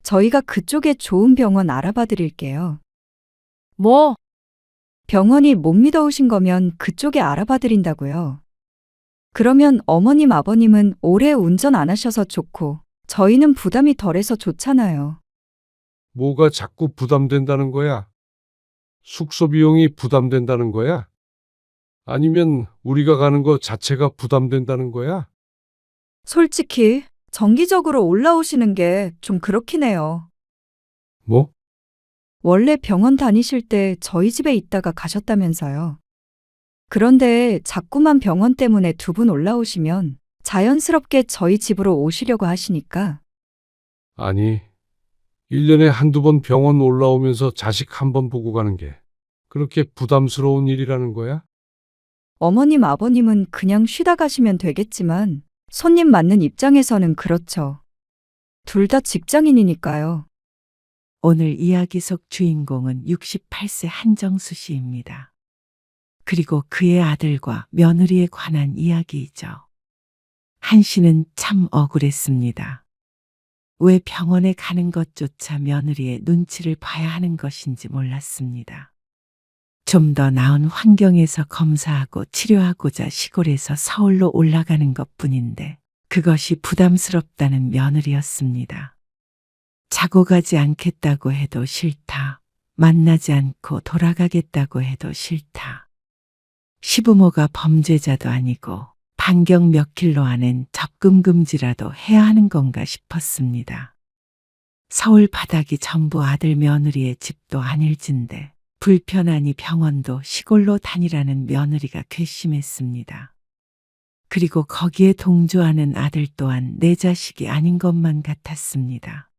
저희가 그쪽에 좋은 병원 알아봐 드릴게요. 뭐? 병원이 못 믿어오신 거면 그쪽에 알아봐 드린다고요. 그러면 어머님, 아버님은 오래 운전 안 하셔서 좋고, 저희는 부담이 덜해서 좋잖아요. 뭐가 자꾸 부담된다는 거야? 숙소 비용이 부담된다는 거야? 아니면 우리가 가는 거 자체가 부담된다는 거야? 솔직히, 정기적으로 올라오시는 게 좀 그렇긴 해요. 뭐? 원래 병원 다니실 때 저희 집에 있다가 가셨다면서요. 그런데 자꾸만 병원 때문에 두 분 올라오시면 자연스럽게 저희 집으로 오시려고 하시니까 아니, 1년에 한두 번 병원 올라오면서 자식 한 번 보고 가는 게 그렇게 부담스러운 일이라는 거야? 어머님, 아버님은 그냥 쉬다 가시면 되겠지만 손님 맞는 입장에서는 그렇죠. 둘 다 직장인이니까요. 오늘 이야기 속 주인공은 68세 한정수 씨입니다. 그리고 그의 아들과 며느리에 관한 이야기이죠. 한 씨는 참 억울했습니다. 왜 병원에 가는 것조차 며느리의 눈치를 봐야 하는 것인지 몰랐습니다. 좀 더 나은 환경에서 검사하고 치료하고자 시골에서 서울로 올라가는 것뿐인데 그것이 부담스럽다는 며느리였습니다. 자고 가지 않겠다고 해도 싫다. 만나지 않고 돌아가겠다고 해도 싫다. 시부모가 범죄자도 아니고 반경 몇 킬로 안엔 접근 금지라도 해야 하는 건가 싶었습니다. 서울 바닥이 전부 아들 며느리의 집도 아닐진데 불편하니 병원도 시골로 다니라는 며느리가 괘씸했습니다. 그리고 거기에 동조하는 아들 또한 내 자식이 아닌 것만 같았습니다.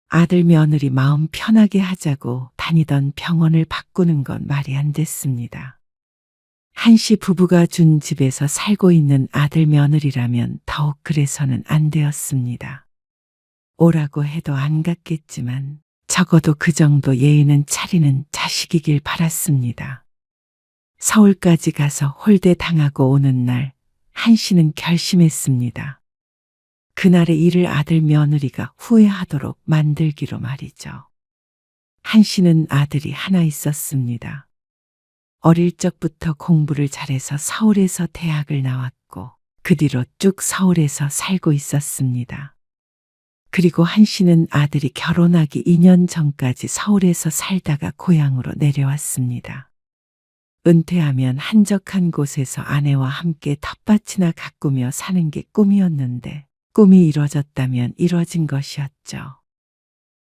아들 며느리 마음 편하게 하자고 다니던 병원을 바꾸는 건 말이 안 됐습니다. 한씨 부부가 준 집에서 살고 있는 아들 며느리라면 더욱 그래서는 안 되었습니다. 오라고 해도 안 갔겠지만 적어도 그 정도 예의는 차리는 자식이길 바랐습니다. 서울까지 가서 홀대 당하고 오는 날 한씨는 결심했습니다. 그날의 일을 아들 며느리가 후회하도록 만들기로 말이죠. 한씨는 아들이 하나 있었습니다. 어릴 적부터 공부를 잘해서 서울에서 대학을 나왔고 그 뒤로 쭉 서울에서 살고 있었습니다. 그리고 한씨는 아들이 결혼하기 2년 전까지 서울에서 살다가 고향으로 내려왔습니다. 은퇴하면 한적한 곳에서 아내와 함께 텃밭이나 가꾸며 사는 게 꿈이었는데 꿈이 이뤄졌다면 이뤄진 것이었죠.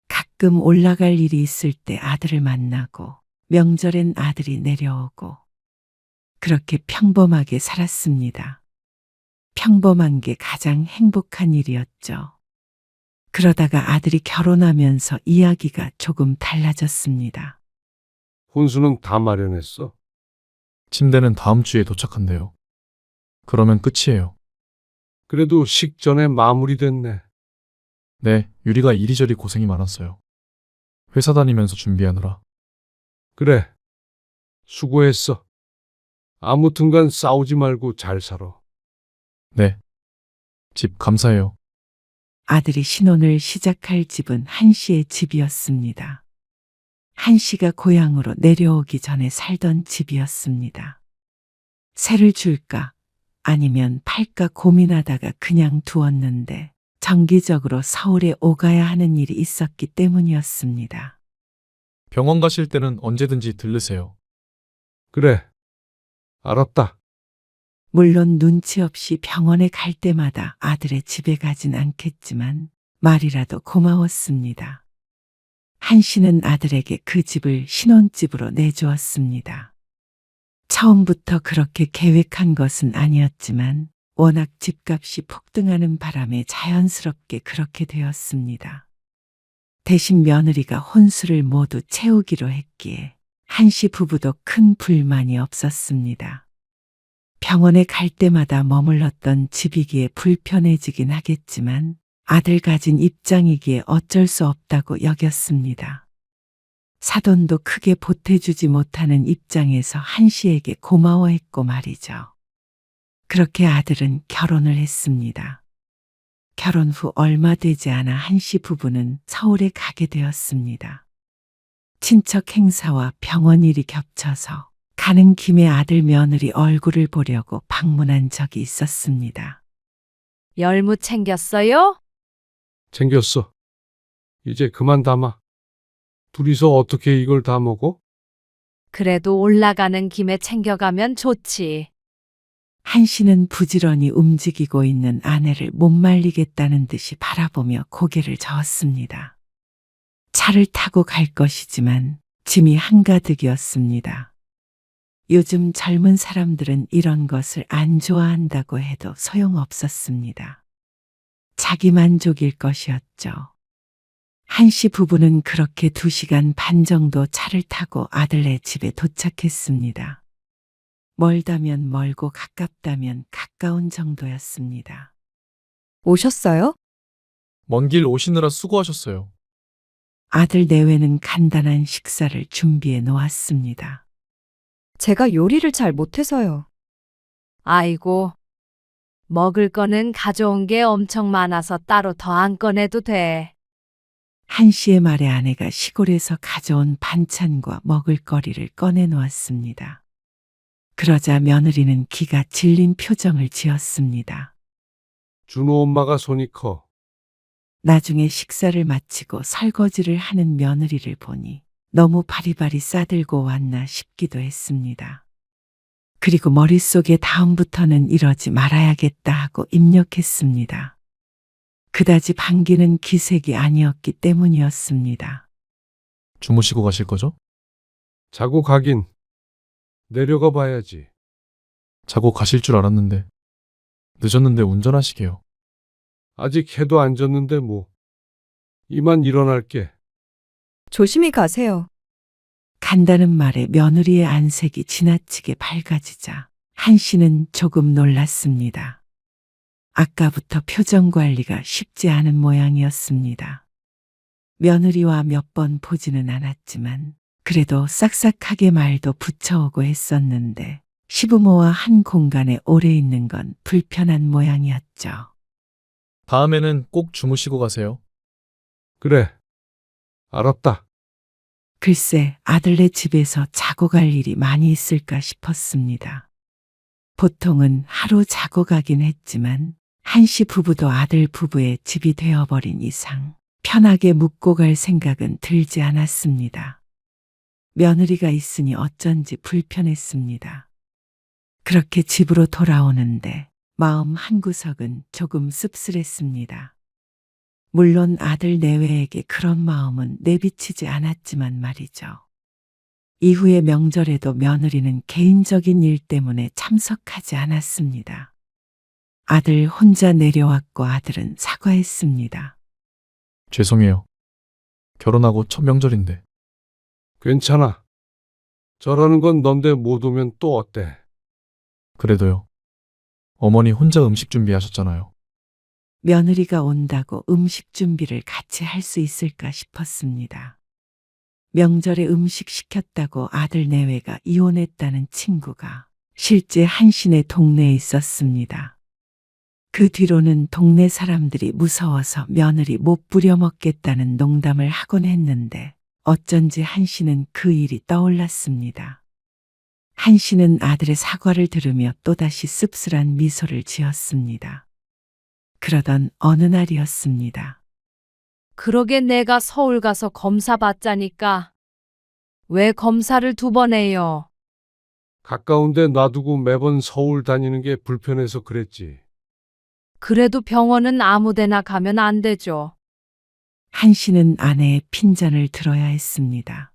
가끔 올라갈 일이 있을 때 아들을 만나고 명절엔 아들이 내려오고 그렇게 평범하게 살았습니다. 평범한 게 가장 행복한 일이었죠. 그러다가 아들이 결혼하면서 이야기가 조금 달라졌습니다. 혼수는 다 마련했어. 침대는 다음 주에 도착한대요. 그러면 끝이에요. 그래도 식전에 마무리됐네. 네, 유리가 이리저리 고생이 많았어요. 회사 다니면서 준비하느라. 그래. 수고했어. 아무튼간 싸우지 말고 잘 살아. 네. 집 감사해요. 아들이 신혼을 시작할 집은 한씨의 집이었습니다. 한씨가 고향으로 내려오기 전에 살던 집이었습니다. 새를 줄까 아니면 팔까 고민하다가 그냥 두었는데 정기적으로 서울에 오가야 하는 일이 있었기 때문이었습니다. 병원 가실 때는 언제든지 들르세요. 그래. 알았다. 물론 눈치 없이 병원에 갈 때마다 아들의 집에 가진 않겠지만 말이라도 고마웠습니다. 한씨는 아들에게 그 집을 신혼집으로 내주었습니다. 처음부터 그렇게 계획한 것은 아니었지만 워낙 집값이 폭등하는 바람에 자연스럽게 그렇게 되었습니다. 대신 며느리가 혼수를 모두 채우기로 했기에 한씨 부부도 큰 불만이 없었습니다. 병원에 갈 때마다 머물렀던 집이기에 불편해지긴 하겠지만 아들 가진 입장이기에 어쩔 수 없다고 여겼습니다. 사돈도 크게 보태주지 못하는 입장에서 한씨에게 고마워했고 말이죠. 그렇게 아들은 결혼을 했습니다. 결혼 후 얼마 되지 않아 한씨 부부는 서울에 가게 되었습니다. 친척 행사와 병원 일이 겹쳐서 가는 김에 아들 며느리 얼굴을 보려고 방문한 적이 있었습니다. 열무 챙겼어요? 챙겼어. 이제 그만 담아. 둘이서 어떻게 이걸 다 먹어? 그래도 올라가는 김에 챙겨가면 좋지. 한씨는 부지런히 움직이고 있는 아내를 못 말리겠다는 듯이 바라보며 고개를 저었습니다. 차를 타고 갈 것이지만 짐이 한가득이었습니다. 요즘 젊은 사람들은 이런 것을 안 좋아한다고 해도 소용없었습니다. 자기 만족일 것이었죠. 한씨 부부는 그렇게 2시간 반 정도 차를 타고 아들네 집에 도착했습니다. 멀다면 멀고 가깝다면 가까운 정도였습니다. 오셨어요? 먼 길 오시느라 수고하셨어요. 아들 내외는 간단한 식사를 준비해 놓았습니다. 제가 요리를 잘 못해서요. 아이고, 먹을 거는 가져온 게 엄청 많아서 따로 더 안 꺼내도 돼. 한씨의 말에 아내가 시골에서 가져온 반찬과 먹을거리를 꺼내 놓았습니다. 그러자 며느리는 기가 질린 표정을 지었습니다. 준호 엄마가 손이 커. 나중에 식사를 마치고 설거지를 하는 며느리를 보니 너무 바리바리 싸들고 왔나 싶기도 했습니다. 그리고 머릿속에 다음부터는 이러지 말아야겠다 하고 입력했습니다. 그다지 반기는 기색이 아니었기 때문이었습니다. 주무시고 가실 거죠? 자고 가긴. 내려가 봐야지. 자고 가실 줄 알았는데. 늦었는데 운전하시게요. 아직 해도 안 졌는데 뭐. 이만 일어날게. 조심히 가세요. 간다는 말에 며느리의 안색이 지나치게 밝아지자 한씨는 조금 놀랐습니다. 아까부터 표정 관리가 쉽지 않은 모양이었습니다. 며느리와 몇 번 보지는 않았지만 그래도 싹싹하게 말도 붙여오고 했었는데 시부모와 한 공간에 오래 있는 건 불편한 모양이었죠. 다음에는 꼭 주무시고 가세요. 그래. 알았다. 글쎄 아들네 집에서 자고 갈 일이 많이 있을까 싶었습니다. 보통은 하루 자고 가긴 했지만 한씨 부부도 아들 부부의 집이 되어버린 이상 편하게 묵고 갈 생각은 들지 않았습니다. 며느리가 있으니 어쩐지 불편했습니다. 그렇게 집으로 돌아오는데 마음 한구석은 조금 씁쓸했습니다. 물론 아들 내외에게 그런 마음은 내비치지 않았지만 말이죠. 이후의 명절에도 며느리는 개인적인 일 때문에 참석하지 않았습니다. 아들 혼자 내려왔고 아들은 사과했습니다. 죄송해요. 결혼하고 첫 명절인데. 괜찮아. 저라는 건 넌데 못 오면 또 어때? 그래도요. 어머니 혼자 음식 준비하셨잖아요. 며느리가 온다고 음식 준비를 같이 할 수 있을까 싶었습니다. 명절에 음식 시켰다고 아들 내외가 이혼했다는 친구가 실제 한신의 동네에 있었습니다. 그 뒤로는 동네 사람들이 무서워서 며느리 못 부려먹겠다는 농담을 하곤 했는데 어쩐지 한씨는 그 일이 떠올랐습니다. 한씨는 아들의 사과를 들으며 또다시 씁쓸한 미소를 지었습니다. 그러던 어느 날이었습니다. 그러게 내가 서울 가서 검사 받자니까. 왜 검사를 2번 해요? 가까운데 놔두고 매번 서울 다니는 게 불편해서 그랬지. 그래도 병원은 아무 데나 가면 안 되죠. 한씨는 아내의 핀잔을 들어야 했습니다.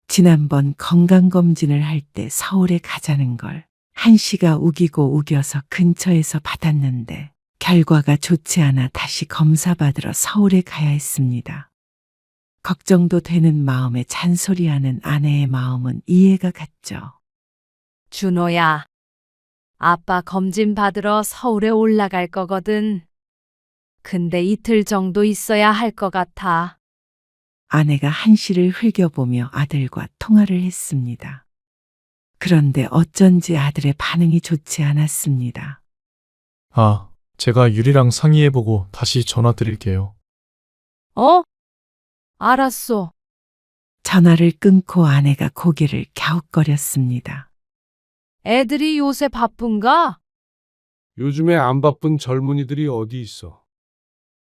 지난번 건강검진을 할 때 서울에 가자는 걸 한씨가 우기고 우겨서 근처에서 받았는데 결과가 좋지 않아 다시 검사 받으러 서울에 가야 했습니다. 걱정도 되는 마음에 잔소리하는 아내의 마음은 이해가 갔죠. 준호야, 아빠 검진 받으러 서울에 올라갈 거거든. 근데 이틀 정도 있어야 할 것 같아. 아내가 한씨를 흘겨보며 아들과 통화를 했습니다. 그런데 어쩐지 아들의 반응이 좋지 않았습니다. 아, 제가 유리랑 상의해보고 다시 전화 드릴게요. 어? 알았어. 전화를 끊고 아내가 고개를 갸웃거렸습니다. 애들이 요새 바쁜가? 요즘에 안 바쁜 젊은이들이 어디 있어?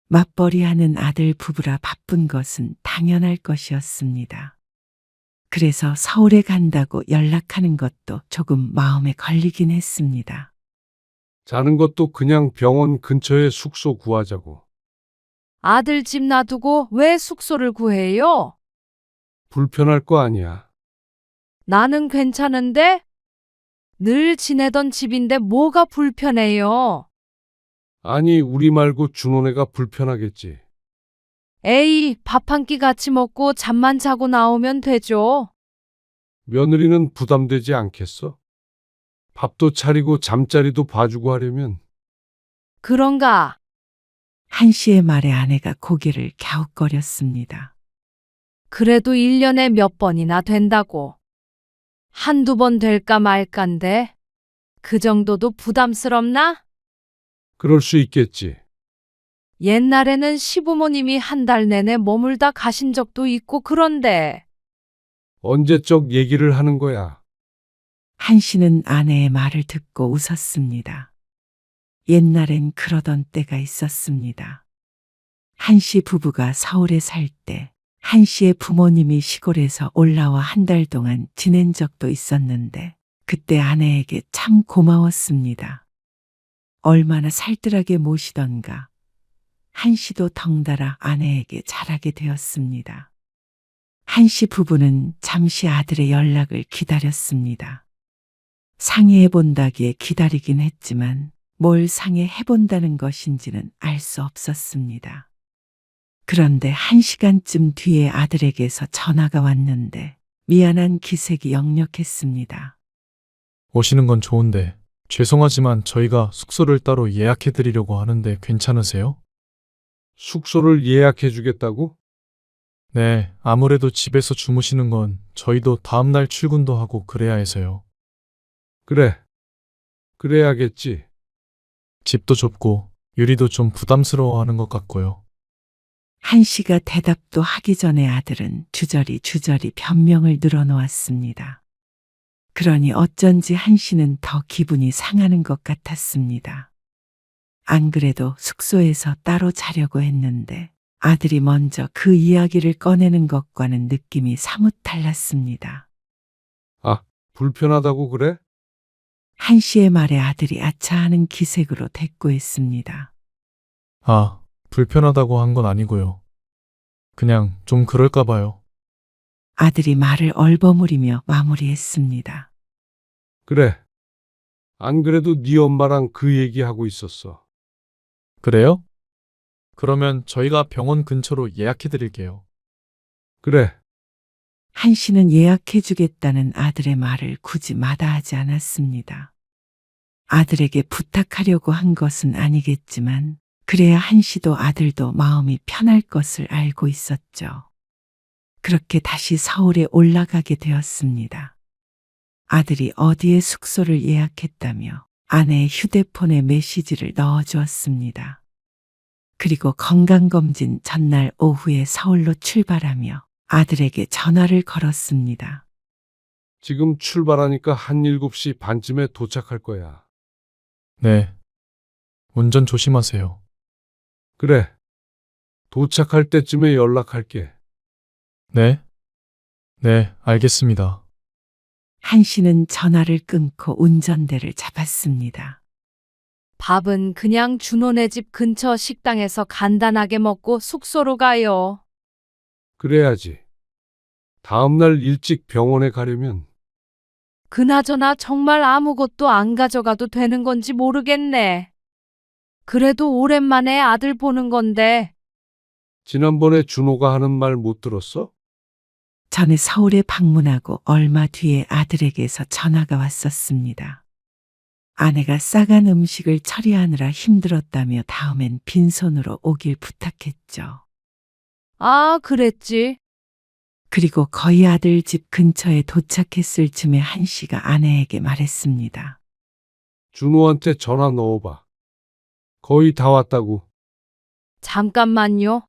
맞벌이하는 아들 부부라 바쁜 것은 당연할 것이었습니다. 그래서 서울에 간다고 연락하는 것도 조금 마음에 걸리긴 했습니다. 자는 것도 그냥 병원 근처에 숙소 구하자고. 아들 집 놔두고 왜 숙소를 구해요? 불편할 거 아니야. 나는 괜찮은데? 늘 지내던 집인데 뭐가 불편해요? 아니, 우리 말고 준호네가 불편하겠지. 에이, 밥 한 끼 같이 먹고 잠만 자고 나오면 되죠. 며느리는 부담되지 않겠어? 밥도 차리고 잠자리도 봐주고 하려면 그런가? 한시의 말에 아내가 고개를 갸웃거렸습니다. 그래도 1년에 몇 번이나 된다고. 한두 번 될까 말까인데. 그 정도도 부담스럽나? 그럴 수 있겠지. 옛날에는 시부모님이 한 달 내내 머물다 가신 적도 있고 그런데. 언제적 얘기를 하는 거야. 한시는 아내의 말을 듣고 웃었습니다. 옛날엔 그러던 때가 있었습니다. 한시 부부가 서울에 살 때 한시의 부모님이 시골에서 올라와 한 달 동안 지낸 적도 있었는데 그때 아내에게 참 고마웠습니다. 얼마나 살뜰하게 모시던가. 한시도 덩달아 아내에게 잘하게 되었습니다. 한시 부부는 잠시 아들의 연락을 기다렸습니다. 상의해본다기에 기다리긴 했지만 뭘 상의해본다는 것인지는 알 수 없었습니다. 그런데 1시간쯤 뒤에 아들에게서 전화가 왔는데 미안한 기색이 역력했습니다. 오시는 건 좋은데 죄송하지만 저희가 숙소를 따로 예약해드리려고 하는데 괜찮으세요? 숙소를 예약해 주겠다고? 네, 아무래도 집에서 주무시는 건 저희도 다음날 출근도 하고 그래야 해서요. 그래. 그래야겠지. 집도 좁고 유리도 좀 부담스러워하는 것 같고요. 한시가 대답도 하기 전에 아들은 주저리 변명을 늘어놓았습니다. 그러니 어쩐지 한시는 더 기분이 상하는 것 같았습니다. 안 그래도 숙소에서 따로 자려고 했는데 아들이 먼저 그 이야기를 꺼내는 것과는 느낌이 사뭇 달랐습니다. 아, 불편하다고 그래? 한시의 말에 아들이 아차하는 기색으로 대꾸했습니다. 아, 불편하다고 한 건 아니고요. 그냥 좀 그럴까 봐요. 아들이 말을 얼버무리며 마무리했습니다. 그래. 안 그래도 네 엄마랑 그 얘기하고 있었어. 그래요? 그러면 저희가 병원 근처로 예약해 드릴게요. 그래. 한시는 예약해주겠다는 아들의 말을 굳이 마다하지 않았습니다. 아들에게 부탁하려고 한 것은 아니겠지만 그래야 한시도 아들도 마음이 편할 것을 알고 있었죠. 그렇게 다시 서울에 올라가게 되었습니다. 아들이 어디에 숙소를 예약했다며 아내의 휴대폰에 메시지를 넣어주었습니다. 그리고 건강검진 전날 오후에 서울로 출발하며 아들에게 전화를 걸었습니다. 지금 출발하니까 한 7시 반쯤에 도착할 거야. 네. 운전 조심하세요. 그래. 도착할 때쯤에 연락할게. 네? 네, 알겠습니다. 한시는 전화를 끊고 운전대를 잡았습니다. 밥은 그냥 준호네 집 근처 식당에서 간단하게 먹고 숙소로 가요. 그래야지. 다음날 일찍 병원에 가려면 그나저나 정말 아무것도 안 가져가도 되는 건지 모르겠네. 그래도 오랜만에 아들 보는 건데. 지난번에 준호가 하는 말 못 들었어? 전에 서울에 방문하고 얼마 뒤에 아들에게서 전화가 왔었습니다. 아내가 싸간 음식을 처리하느라 힘들었다며 다음엔 빈손으로 오길 부탁했죠. 아, 그랬지. 그리고 거의 아들 집 근처에 도착했을 즈음에 한시가 아내에게 말했습니다. 준호한테 전화 넣어봐. 거의 다 왔다고. 잠깐만요.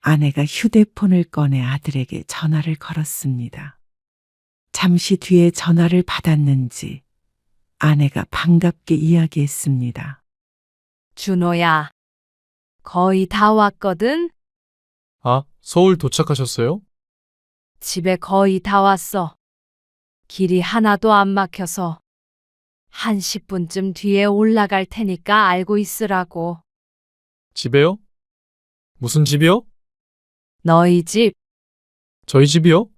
아내가 휴대폰을 꺼내 아들에게 전화를 걸었습니다. 잠시 뒤에 전화를 받았는지 아내가 반갑게 이야기했습니다. 준호야. 거의 다 왔거든? 아, 서울 도착하셨어요? 집에 거의 다 왔어. 길이 하나도 안 막혀서 한 10분쯤 뒤에 올라갈 테니까 알고 있으라고. 집에요? 무슨 집이요? 너희 집. 저희 집이요?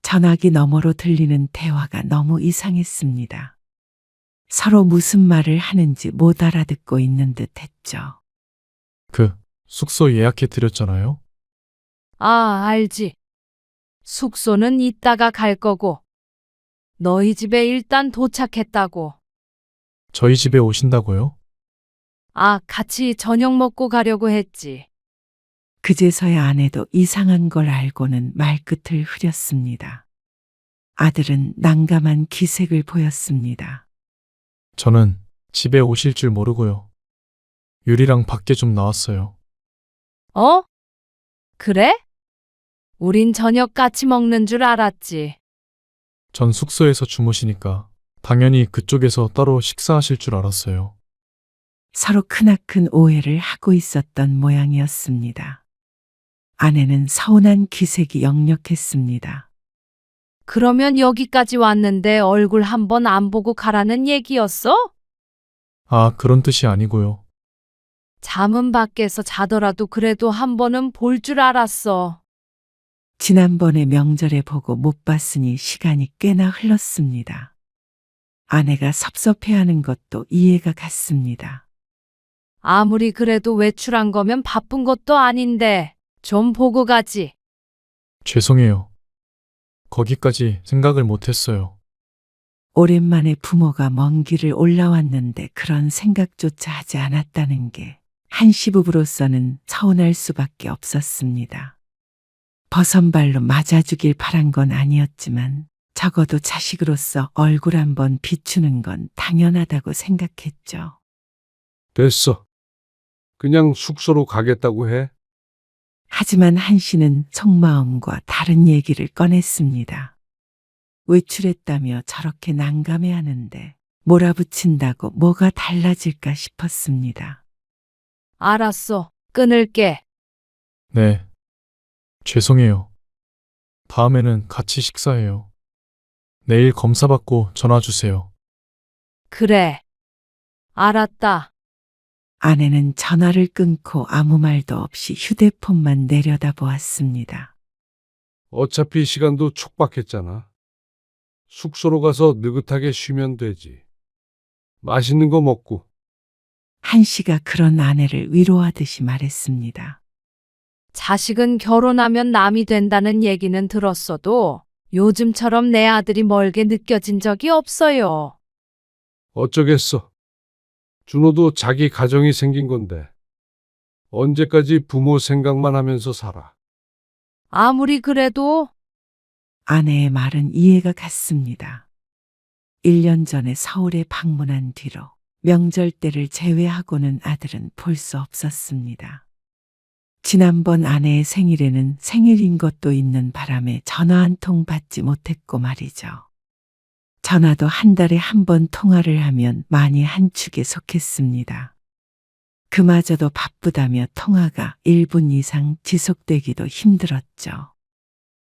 전화기 너머로 들리는 대화가 너무 이상했습니다. 서로 무슨 말을 하는지 못 알아듣고 있는 듯 했죠. 그 숙소 예약해 드렸잖아요. 아, 알지. 숙소는 이따가 갈 거고. 너희 집에 일단 도착했다고. 저희 집에 오신다고요? 아, 같이 저녁 먹고 가려고 했지. 그제서야 아내도 이상한 걸 알고는 말끝을 흐렸습니다. 아들은 난감한 기색을 보였습니다. 저는 집에 오실 줄 모르고요. 유리랑 밖에 좀 나왔어요. 어? 그래? 우린 저녁 같이 먹는 줄 알았지. 전 숙소에서 주무시니까 당연히 그쪽에서 따로 식사하실 줄 알았어요. 서로 크나큰 오해를 하고 있었던 모양이었습니다. 아내는 서운한 기색이 역력했습니다. 그러면 여기까지 왔는데 얼굴 한 번 안 보고 가라는 얘기였어? 아, 그런 뜻이 아니고요. 잠은 밖에서 자더라도 그래도 한 번은 볼 줄 알았어. 지난번에 명절에 보고 못 봤으니 시간이 꽤나 흘렀습니다. 아내가 섭섭해하는 것도 이해가 갔습니다. 아무리 그래도 외출한 거면 바쁜 것도 아닌데 좀 보고 가지. 죄송해요. 거기까지 생각을 못 했어요. 오랜만에 부모가 먼 길을 올라왔는데 그런 생각조차 하지 않았다는 게 한시부부로서는 서운할 수밖에 없었습니다. 버선발로 맞아주길 바란 건 아니었지만 적어도 자식으로서 얼굴 한번 비추는 건 당연하다고 생각했죠. 됐어. 그냥 숙소로 가겠다고 해. 하지만 한씨는 속마음과 다른 얘기를 꺼냈습니다. 외출했다며 저렇게 난감해하는데 몰아붙인다고 뭐가 달라질까 싶었습니다. 알았어. 끊을게. 네. 죄송해요. 다음에는 같이 식사해요. 내일 검사받고 전화 주세요. 그래. 알았다. 아내는 전화를 끊고 아무 말도 없이 휴대폰만 내려다보았습니다. 어차피 시간도 촉박했잖아. 숙소로 가서 느긋하게 쉬면 되지. 맛있는 거 먹고. 한씨가 그런 아내를 위로하듯이 말했습니다. 자식은 결혼하면 남이 된다는 얘기는 들었어도 요즘처럼 내 아들이 멀게 느껴진 적이 없어요. 어쩌겠어. 준호도 자기 가정이 생긴 건데. 언제까지 부모 생각만 하면서 살아. 아무리 그래도 아내의 말은 이해가 갔습니다. 1년 전에 서울에 방문한 뒤로 명절 때를 제외하고는 아들은 볼 수 없었습니다. 지난번 아내의 생일에는 생일인 것도 있는 바람에 전화 한 통 받지 못했고 말이죠. 전화도 한 달에 한 번 통화를 하면 많이 한축에 속했습니다. 그마저도 바쁘다며 통화가 1분 이상 지속되기도 힘들었죠.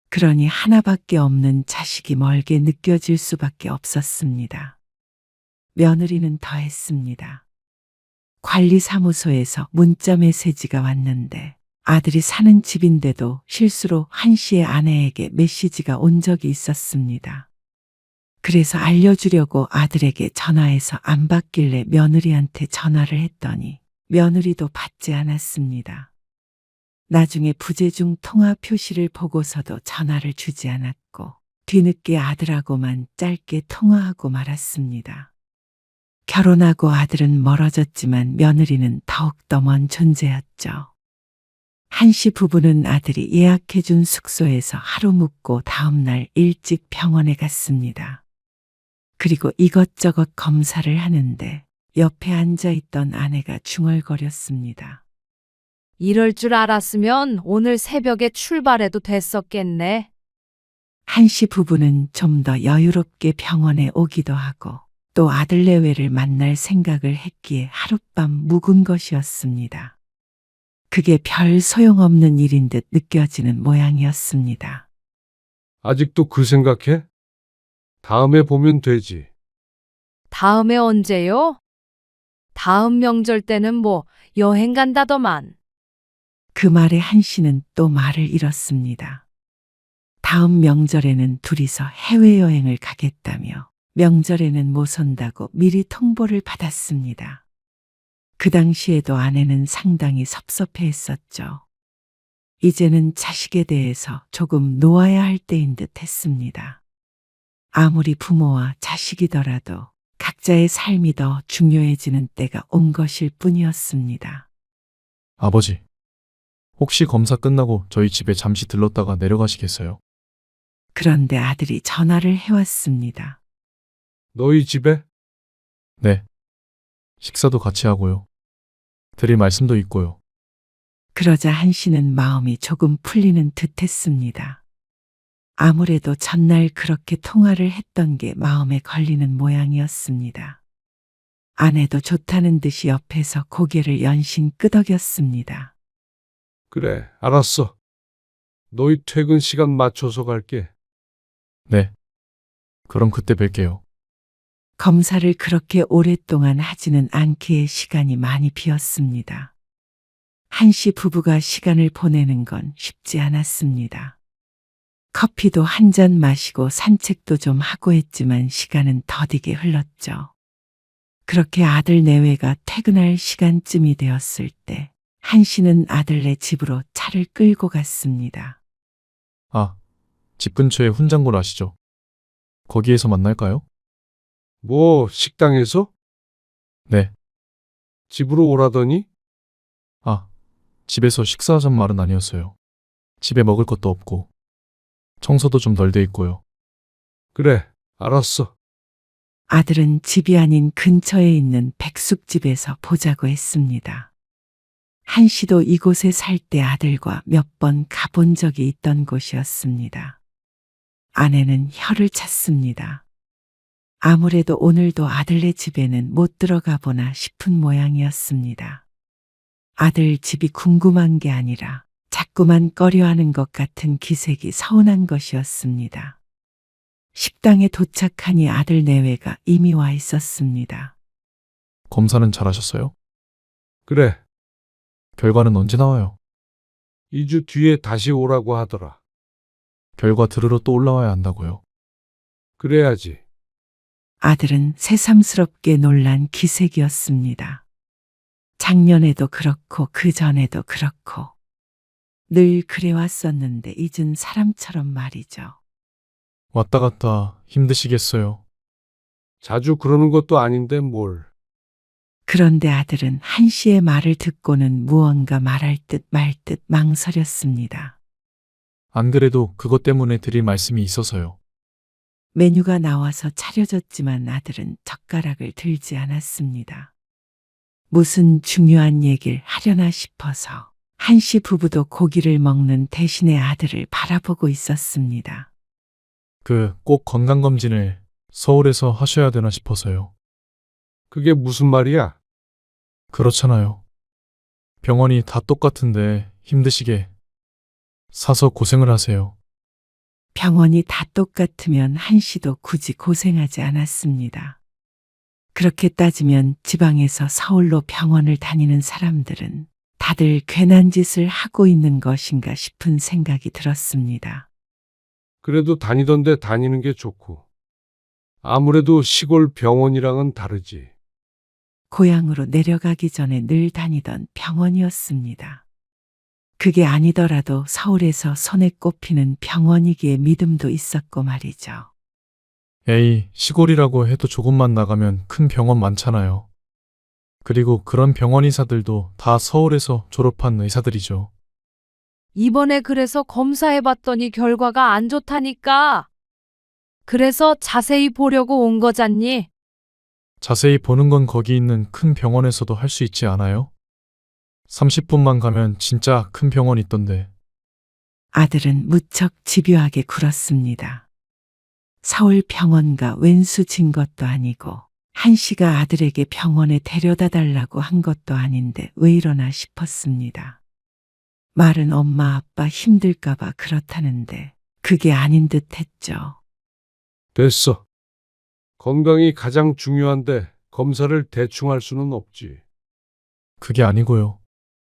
그러니 하나밖에 없는 자식이 멀게 느껴질 수밖에 없었습니다. 며느리는 더했습니다. 관리사무소에서 문자 메시지가 왔는데 아들이 사는 집인데도 실수로 한씨의 아내에게 메시지가 온 적이 있었습니다. 그래서 알려주려고 아들에게 전화해서 안 받길래 며느리한테 전화를 했더니 며느리도 받지 않았습니다. 나중에 부재중 통화 표시를 보고서도 전화를 주지 않았고 뒤늦게 아들하고만 짧게 통화하고 말았습니다. 결혼하고 아들은 멀어졌지만 며느리는 더욱더 먼 존재였죠. 한씨 부부는 아들이 예약해준 숙소에서 하루 묵고 다음날 일찍 병원에 갔습니다. 그리고 이것저것 검사를 하는데 옆에 앉아 있던 아내가 중얼거렸습니다. 이럴 줄 알았으면 오늘 새벽에 출발해도 됐었겠네. 한씨 부부는 좀 더 여유롭게 병원에 오기도 하고 또 아들 내외를 만날 생각을 했기에 하룻밤 묵은 것이었습니다. 그게 별 소용없는 일인 듯 느껴지는 모양이었습니다. 아직도 그 생각해? 다음에 보면 되지. 다음에 언제요? 다음 명절 때는 뭐 여행 간다더만. 그 말에 한씨는 또 말을 잃었습니다. 다음 명절에는 둘이서 해외여행을 가겠다며 명절에는 못 온다고 미리 통보를 받았습니다. 그 당시에도 아내는 상당히 섭섭해 했었죠. 이제는 자식에 대해서 조금 놓아야 할 때인 듯 했습니다. 아무리 부모와 자식이더라도 각자의 삶이 더 중요해지는 때가 온 것일 뿐이었습니다. 아버지, 혹시 검사 끝나고 저희 집에 잠시 들렀다가 내려가시겠어요? 그런데 아들이 전화를 해왔습니다. 너희 집에? 네. 식사도 같이 하고요. 드릴 말씀도 있고요. 그러자 한씨는 마음이 조금 풀리는 듯 했습니다. 아무래도 전날 그렇게 통화를 했던 게 마음에 걸리는 모양이었습니다. 아내도 좋다는 듯이 옆에서 고개를 연신 끄덕였습니다. 그래, 알았어. 너희 퇴근 시간 맞춰서 갈게. 네. 그럼 그때 뵐게요. 검사를 그렇게 오랫동안 하지는 않기에 시간이 많이 비었습니다. 한씨 부부가 시간을 보내는 건 쉽지 않았습니다. 커피도 한 잔 마시고 산책도 좀 하고 했지만 시간은 더디게 흘렀죠. 그렇게 아들 내외가 퇴근할 시간쯤이 되었을 때 한씨는 아들네 집으로 차를 끌고 갔습니다. 아, 집 근처에 훈장골 아시죠? 거기에서 만날까요? 뭐, 식당에서? 네. 집으로 오라더니? 아, 집에서 식사하잔 말은 아니었어요. 집에 먹을 것도 없고, 청소도 좀 덜 돼 있고요. 그래, 알았어. 아들은 집이 아닌 근처에 있는 백숙집에서 보자고 했습니다. 한씨도 이곳에 살 때 아들과 몇 번 가본 적이 있던 곳이었습니다. 아내는 혀를 찼습니다. 아무래도 오늘도 아들네 집에는 못 들어가 보나 싶은 모양이었습니다. 아들 집이 궁금한 게 아니라 자꾸만 꺼려하는 것 같은 기색이 서운한 것이었습니다. 식당에 도착하니 아들 내외가 이미 와 있었습니다. 검사는 잘하셨어요? 그래, 결과는 언제 나와요? 2주 뒤에 다시 오라고 하더라. 결과 들으러 또 올라와야 한다고요. 그래야지. 아들은 새삼스럽게 놀란 기색이었습니다. 작년에도 그렇고 그 전에도 그렇고 늘 그래왔었는데 잊은 사람처럼 말이죠. 왔다 갔다 힘드시겠어요. 자주 그러는 것도 아닌데 뭘. 그런데 아들은 한씨의 말을 듣고는 무언가 말할 듯 말 듯 망설였습니다. 안 그래도 그것 때문에 드릴 말씀이 있어서요. 메뉴가 나와서 차려졌지만 아들은 젓가락을 들지 않았습니다. 무슨 중요한 얘기를 하려나 싶어서 한씨 부부도 고기를 먹는 대신에 아들을 바라보고 있었습니다. 꼭 건강검진을 서울에서 하셔야 되나 싶어서요. 그게 무슨 말이야? 그렇잖아요. 병원이 다 똑같은데 힘드시게 사서 고생을 하세요. 병원이 다 똑같으면 한씨도 굳이 고생하지 않았습니다. 그렇게 따지면 지방에서 서울로 병원을 다니는 사람들은 다들 괜한 짓을 하고 있는 것인가 싶은 생각이 들었습니다. 그래도 다니던데 다니는 게 좋고. 아무래도 시골 병원이랑은 다르지. 고향으로 내려가기 전에 늘 다니던 병원이었습니다. 그게 아니더라도 서울에서 손에 꼽히는 병원이기에 믿음도 있었고 말이죠. 에이, 시골이라고 해도 조금만 나가면 큰 병원 많잖아요. 그리고 그런 병원 의사들도 다 서울에서 졸업한 의사들이죠. 이번에 그래서 검사해봤더니 결과가 안 좋다니까. 그래서 자세히 보려고 온 거잖니. 자세히 보는 건 거기 있는 큰 병원에서도 할 수 있지 않아요? 30분만 가면 진짜 큰 병원 있던데. 아들은 무척 집요하게 굴었습니다. 서울 병원과 왼수 진 것도 아니고 한씨가 아들에게 병원에 데려다 달라고 한 것도 아닌데 왜 이러나 싶었습니다. 말은 엄마 아빠 힘들까봐 그렇다는데 그게 아닌 듯 했죠. 됐어. 건강이 가장 중요한데 검사를 대충 할 수는 없지. 그게 아니고요.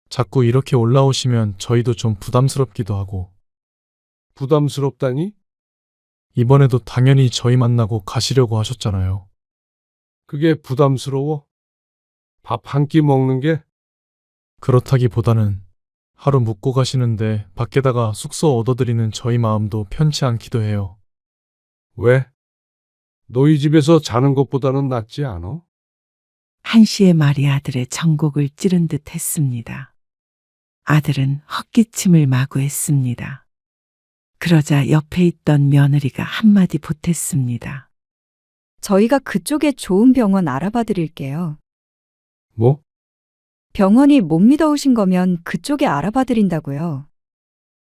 자꾸 이렇게 올라오시면 저희도 좀 부담스럽기도 하고. 부담스럽다니? 이번에도 당연히 저희 만나고 가시려고 하셨잖아요. 그게 부담스러워? 밥 한 끼 먹는 게? 그렇다기보다는 하루 묵고 가시는데 밖에다가 숙소 얻어드리는 저희 마음도 편치 않기도 해요. 왜? 너희 집에서 자는 것보다는 낫지 않아? 한씨의 말이 아들의 정곡을 찌른 듯 했습니다. 아들은 헛기침을 마구 했습니다. 그러자 옆에 있던 며느리가 한마디 보탰습니다. 저희가 그쪽에 좋은 병원 알아봐 드릴게요. 뭐? 병원이 못 믿어오신 거면 그쪽에 알아봐 드린다고요.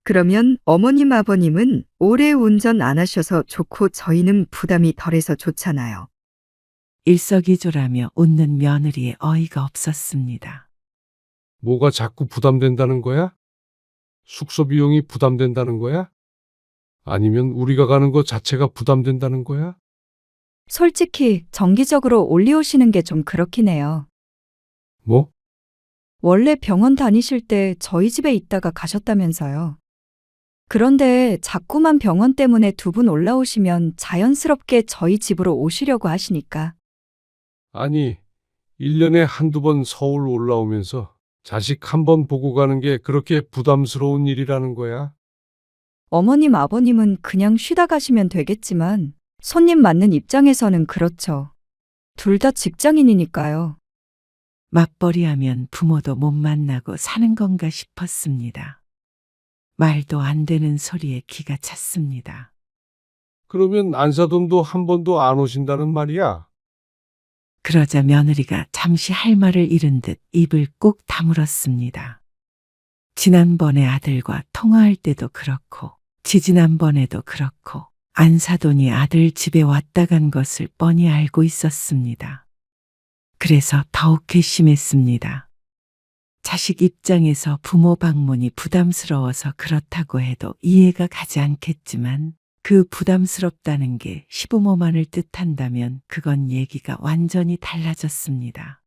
그러면 어머님 아버님은 오래 운전 안 하셔서 좋고 저희는 부담이 덜해서 좋잖아요. 일석이조라며 웃는 며느리의 어이가 없었습니다. 뭐가 자꾸 부담된다는 거야? 숙소 비용이 부담된다는 거야? 아니면 우리가 가는 것 자체가 부담된다는 거야? 솔직히 정기적으로 올리오시는 게 좀 그렇긴 해요. 뭐? 원래 병원 다니실 때 저희 집에 있다가 가셨다면서요. 그런데 자꾸만 병원 때문에 두 분 올라오시면 자연스럽게 저희 집으로 오시려고 하시니까. 아니, 1년에 한두 번 서울 올라오면서 자식 한 번 보고 가는 게 그렇게 부담스러운 일이라는 거야? 어머님 아버님은 그냥 쉬다 가시면 되겠지만 손님 맞는 입장에서는 그렇죠. 둘 다 직장인이니까요. 맞벌이하면 부모도 못 만나고 사는 건가 싶었습니다. 말도 안 되는 소리에 기가 찼습니다. 그러면 안사돈도 한 번도 안 오신다는 말이야? 그러자 며느리가 잠시 할 말을 잃은 듯 입을 꼭 다물었습니다. 지난번에 아들과 통화할 때도 그렇고 지지난번에도 그렇고 안사돈이 아들 집에 왔다 간 것을 뻔히 알고 있었습니다. 그래서 더욱 괘씸했습니다. 자식 입장에서 부모 방문이 부담스러워서 그렇다고 해도 이해가 가지 않겠지만 그 부담스럽다는 게 시부모만을 뜻한다면 그건 얘기가 완전히 달라졌습니다.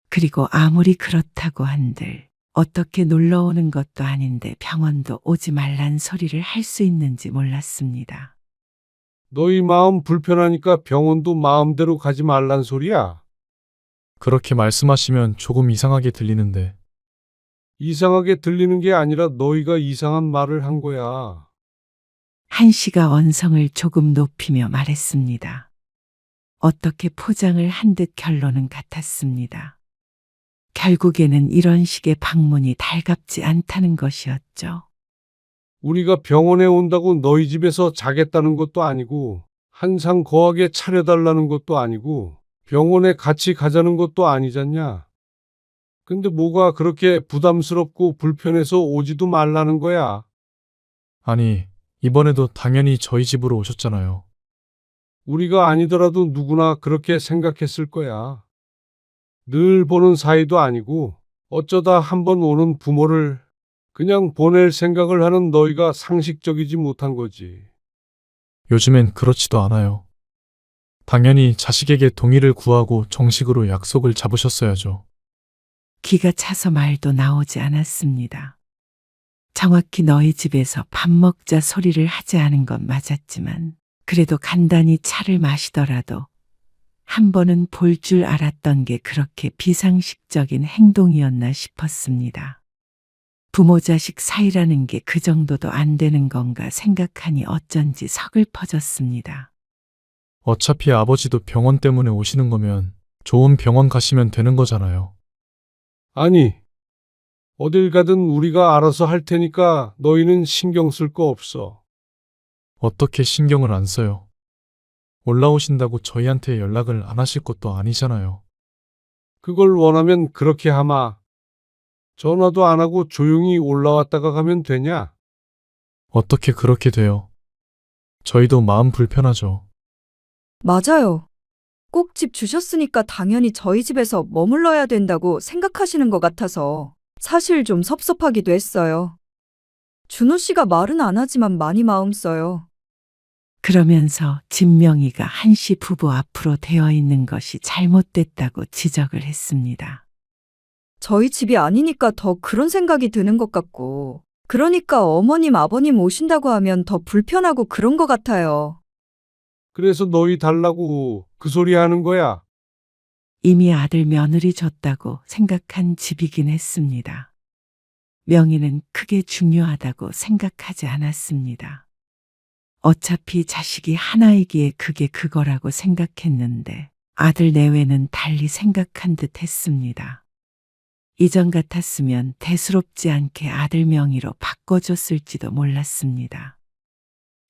그리고 아무리 그렇다고 한들 어떻게 놀러 오는 것도 아닌데 병원도 오지 말란 소리를 할 수 있는지 몰랐습니다. 너희 마음 불편하니까 병원도 마음대로 가지 말란 소리야? 그렇게 말씀하시면 조금 이상하게 들리는데. 이상하게 들리는 게 아니라 너희가 이상한 말을 한 거야. 한씨가 언성을 조금 높이며 말했습니다. 어떻게 포장을 한 듯 결론은 같았습니다. 결국에는 이런 식의 방문이 달갑지 않다는 것이었죠. 우리가 병원에 온다고 너희 집에서 자겠다는 것도 아니고 한상 거하게 차려달라는 것도 아니고 병원에 같이 가자는 것도 아니잖냐. 근데 뭐가 그렇게 부담스럽고 불편해서 오지도 말라는 거야. 아니, 이번에도 당연히 저희 집으로 오셨잖아요. 우리가 아니더라도 누구나 그렇게 생각했을 거야. 늘 보는 사이도 아니고 어쩌다 한번 오는 부모를 그냥 보낼 생각을 하는 너희가 상식적이지 못한 거지. 요즘엔 그렇지도 않아요. 당연히 자식에게 동의를 구하고 정식으로 약속을 잡으셨어야죠. 기가 차서 말도 나오지 않았습니다. 정확히 너희 집에서 밥 먹자 소리를 하지 않은 건 맞았지만 그래도 간단히 차를 마시더라도 한 번은 볼 줄 알았던 게 그렇게 비상식적인 행동이었나 싶었습니다. 부모 자식 사이라는 게 그 정도도 안 되는 건가 생각하니 어쩐지 서글퍼졌습니다. 어차피 아버지도 병원 때문에 오시는 거면 좋은 병원 가시면 되는 거잖아요. 아니, 어딜 가든 우리가 알아서 할 테니까 너희는 신경 쓸 거 없어. 어떻게 신경을 안 써요? 올라오신다고 저희한테 연락을 안 하실 것도 아니잖아요. 그걸 원하면 그렇게 하마. 전화도 안 하고 조용히 올라왔다가 가면 되냐? 어떻게 그렇게 돼요? 저희도 마음 불편하죠. 맞아요. 꼭 집 주셨으니까 당연히 저희 집에서 머물러야 된다고 생각하시는 것 같아서 사실 좀 섭섭하기도 했어요. 준호 씨가 말은 안 하지만 많이 마음 써요. 그러면서 진명이가 한씨 부부 앞으로 되어 있는 것이 잘못됐다고 지적을 했습니다. 저희 집이 아니니까 더 그런 생각이 드는 것 같고, 그러니까 어머님, 아버님 오신다고 하면 더 불편하고 그런 것 같아요. 그래서 너희 달라고 그 소리 하는 거야. 이미 아들 며느리 줬다고 생각한 집이긴 했습니다. 명의는 크게 중요하다고 생각하지 않았습니다. 어차피 자식이 하나이기에 그게 그거라고 생각했는데 아들 내외는 달리 생각한 듯 했습니다. 이전 같았으면 대수롭지 않게 아들 명의로 바꿔줬을지도 몰랐습니다.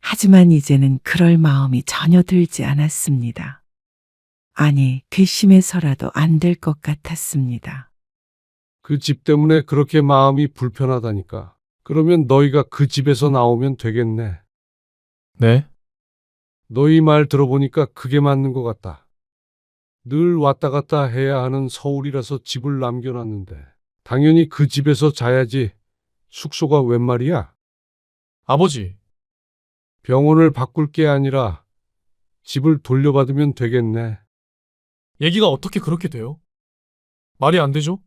하지만 이제는 그럴 마음이 전혀 들지 않았습니다. 아니, 괘씸해서라도 안 될 것 같았습니다. 그 집 때문에 그렇게 마음이 불편하다니까. 그러면 너희가 그 집에서 나오면 되겠네. 네? 너희 말 들어보니까 그게 맞는 것 같다. 늘 왔다 갔다 해야 하는 서울이라서 집을 남겨놨는데 당연히 그 집에서 자야지. 숙소가 웬 말이야? 아버지, 병원을 바꿀 게 아니라 집을 돌려받으면 되겠네. 얘기가 어떻게 그렇게 돼요? 말이 안 되죠?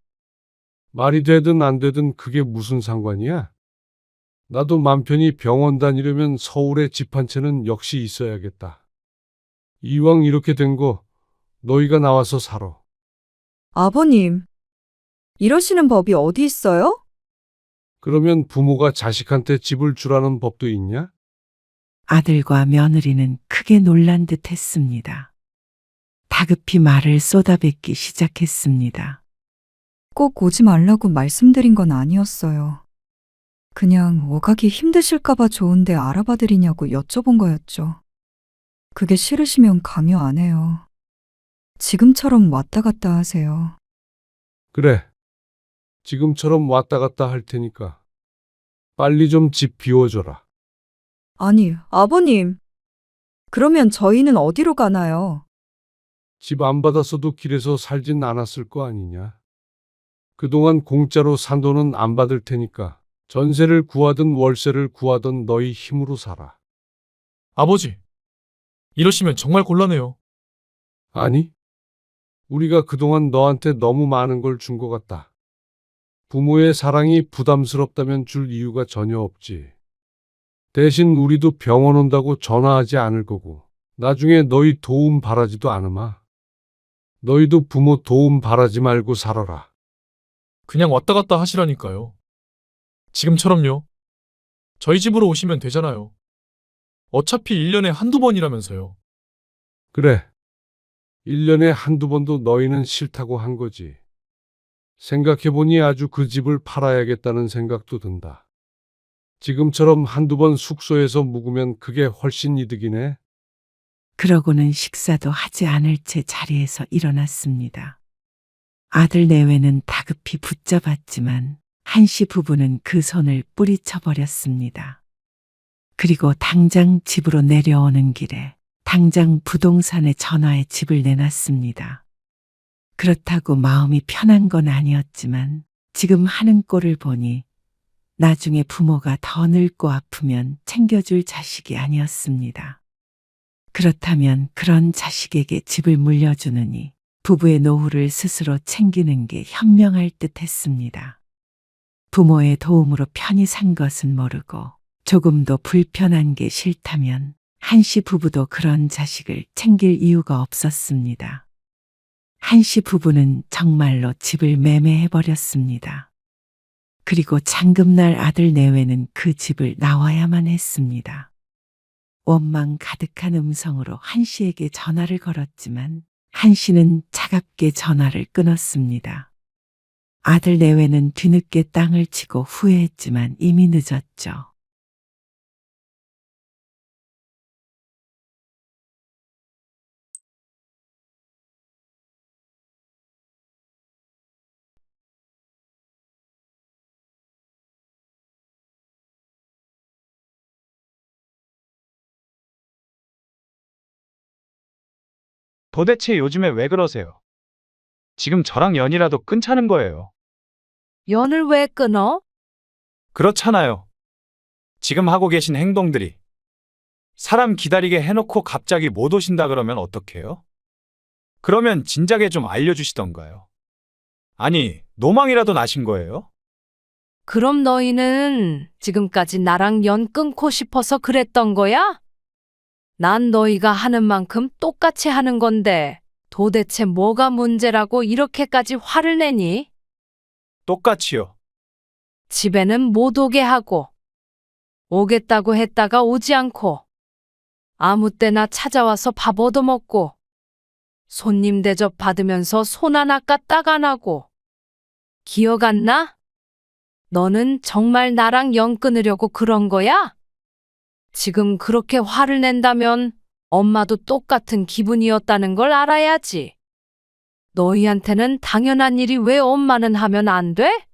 말이 되든 안 되든 그게 무슨 상관이야? 나도 맘 편히 병원 다니려면 서울에 집 한 채는 역시 있어야겠다. 이왕 이렇게 된 거 너희가 나와서 살아. 아버님, 이러시는 법이 어디 있어요? 그러면 부모가 자식한테 집을 주라는 법도 있냐? 아들과 며느리는 크게 놀란 듯 했습니다. 다급히 말을 쏟아뱉기 시작했습니다. 꼭 오지 말라고 말씀드린 건 아니었어요. 그냥 오가기 힘드실까봐 좋은데 알아봐 드리냐고 여쭤본 거였죠. 그게 싫으시면 강요 안 해요. 지금처럼 왔다 갔다 하세요. 그래. 지금처럼 왔다 갔다 할 테니까 빨리 좀 집 비워줘라. 아니, 아버님. 그러면 저희는 어디로 가나요? 집 안 받았어도 길에서 살진 않았을 거 아니냐? 그동안 공짜로 산 돈은 안 받을 테니까 전세를 구하든 월세를 구하든 너희 힘으로 살아. 아버지, 이러시면 정말 곤란해요. 아니, 우리가 그동안 너한테 너무 많은 걸 준 것 같다. 부모의 사랑이 부담스럽다면 줄 이유가 전혀 없지. 대신 우리도 병원 온다고 전화하지 않을 거고, 나중에 너희 도움 바라지도 않으마. 너희도 부모 도움 바라지 말고 살아라. 그냥 왔다 갔다 하시라니까요. 지금처럼요. 저희 집으로 오시면 되잖아요. 어차피 1년에 한두 번이라면서요. 그래. 1년에 한두 번도 너희는 싫다고 한 거지. 생각해보니 아주 그 집을 팔아야겠다는 생각도 든다. 지금처럼 한두 번 숙소에서 묵으면 그게 훨씬 이득이네. 그러고는 식사도 하지 않을 채 자리에서 일어났습니다. 아들 내외는 다급히 붙잡았지만 한씨 부부는 그 손을 뿌리쳐 버렸습니다. 그리고 당장 집으로 내려오는 길에 당장 부동산에 전화해 집을 내놨습니다. 그렇다고 마음이 편한 건 아니었지만 지금 하는 꼴을 보니 나중에 부모가 더 늙고 아프면 챙겨줄 자식이 아니었습니다. 그렇다면 그런 자식에게 집을 물려주느니 부부의 노후를 스스로 챙기는 게 현명할 듯 했습니다. 부모의 도움으로 편히 산 것은 모르고 조금도 불편한 게 싫다면 한씨 부부도 그런 자식을 챙길 이유가 없었습니다. 한씨 부부는 정말로 집을 매매해버렸습니다. 그리고 잔금날 아들 내외는 그 집을 나와야만 했습니다. 원망 가득한 음성으로 한씨에게 전화를 걸었지만 한씨는 차갑게 전화를 끊었습니다. 아들 내외는 뒤늦게 땅을 치고 후회했지만 이미 늦었죠. 도대체 요즘에 왜 그러세요? 지금 저랑 연이라도 끊자는 거예요. 연을 왜 끊어? 그렇잖아요. 지금 하고 계신 행동들이 사람 기다리게 해놓고 갑자기 못 오신다 그러면 어떡해요? 그러면 진작에 좀 알려주시던가요. 아니, 노망이라도 나신 거예요? 그럼 너희는 지금까지 나랑 연 끊고 싶어서 그랬던 거야? 난 너희가 하는 만큼 똑같이 하는 건데 도대체 뭐가 문제라고 이렇게까지 화를 내니? 똑같이요. 집에는 못 오게 하고 오겠다고 했다가 오지 않고 아무 때나 찾아와서 밥 얻어먹고 손님 대접 받으면서 손 하나 까딱 안 하고 기억 안 나? 너는 정말 나랑 연 끊으려고 그런 거야? 지금 그렇게 화를 낸다면 엄마도 똑같은 기분이었다는 걸 알아야지. 너희한테는 당연한 일이 왜 엄마는 하면 안 돼?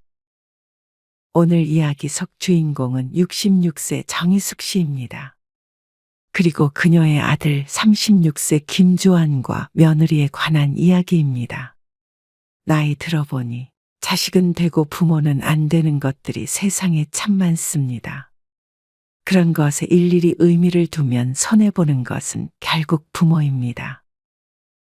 오늘 이야기 속 주인공은 66세 정희숙 씨입니다. 그리고 그녀의 아들 36세 김주환과 며느리에 관한 이야기입니다. 나이 들어보니 자식은 되고 부모는 안 되는 것들이 세상에 참 많습니다. 그런 것에 일일이 의미를 두면 손해보는 것은 결국 부모입니다.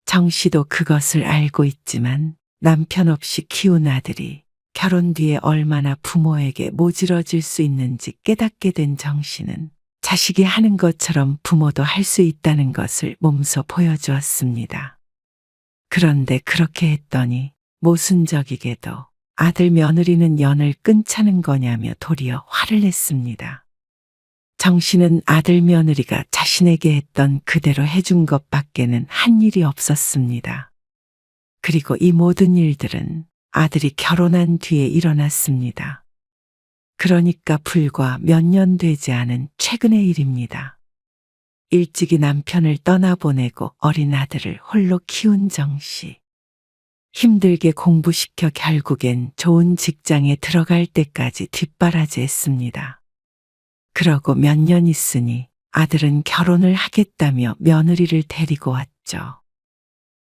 정 씨도 그것을 알고 있지만 남편 없이 키운 아들이 결혼 뒤에 얼마나 부모에게 모질어질 수 있는지 깨닫게 된 정 씨는 자식이 하는 것처럼 부모도 할 수 있다는 것을 몸소 보여주었습니다. 그런데 그렇게 했더니 모순적이게도 아들 며느리는 연을 끊자는 거냐며 도리어 화를 냈습니다. 정 씨는 아들 며느리가 자신에게 했던 그대로 해준 것밖에는 한 일이 없었습니다. 그리고 이 모든 일들은 아들이 결혼한 뒤에 일어났습니다. 그러니까 불과 몇 년 되지 않은 최근의 일입니다. 일찍이 남편을 떠나보내고 어린 아들을 홀로 키운 정 씨. 힘들게 공부시켜 결국엔 좋은 직장에 들어갈 때까지 뒷바라지했습니다. 그러고 몇 년 있으니 아들은 결혼을 하겠다며 며느리를 데리고 왔죠.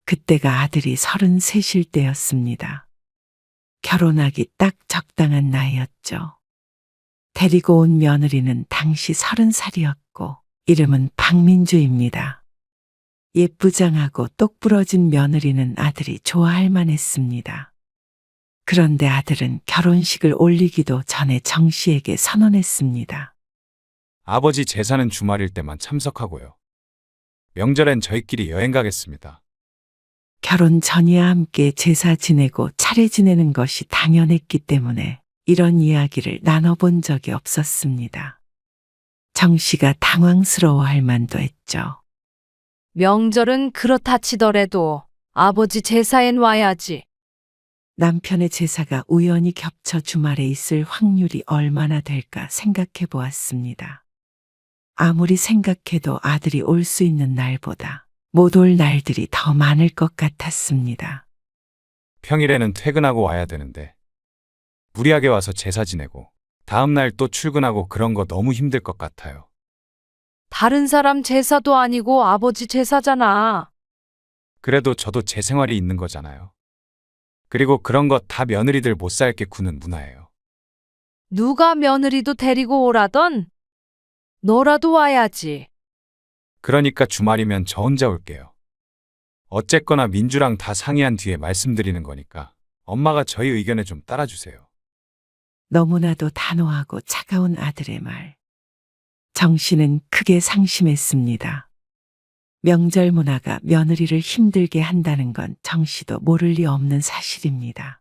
그때가 아들이 33일 때였습니다. 결혼하기 딱 적당한 나이였죠. 데리고 온 며느리는 당시 30살이었고 이름은 박민주입니다. 예쁘장하고 똑부러진 며느리는 아들이 좋아할 만했습니다. 그런데 아들은 결혼식을 올리기도 전에 정 씨에게 선언했습니다. 아버지 제사는 주말일 때만 참석하고요. 명절엔 저희끼리 여행 가겠습니다. 결혼 전이야 함께 제사 지내고 차례 지내는 것이 당연했기 때문에 이런 이야기를 나눠본 적이 없었습니다. 정 씨가 당황스러워할 만도 했죠. 명절은 그렇다 치더라도 아버지 제사엔 와야지. 남편의 제사가 우연히 겹쳐 주말에 있을 확률이 얼마나 될까 생각해 보았습니다. 아무리 생각해도 아들이 올 수 있는 날보다 못 올 날들이 더 많을 것 같았습니다. 평일에는 퇴근하고 와야 되는데 무리하게 와서 제사 지내고 다음날 또 출근하고 그런 거 너무 힘들 것 같아요. 다른 사람 제사도 아니고 아버지 제사잖아. 그래도 저도 제 생활이 있는 거잖아요. 그리고 그런 거 다 며느리들 못 살게 구는 문화예요. 누가 며느리도 데리고 오라던? 너라도 와야지. 그러니까 주말이면 저 혼자 올게요. 어쨌거나 민주랑 다 상의한 뒤에 말씀드리는 거니까 엄마가 저희 의견에 좀 따라주세요. 너무나도 단호하고 차가운 아들의 말. 정 씨는 크게 상심했습니다. 명절 문화가 며느리를 힘들게 한다는 건 정 씨도 모를 리 없는 사실입니다.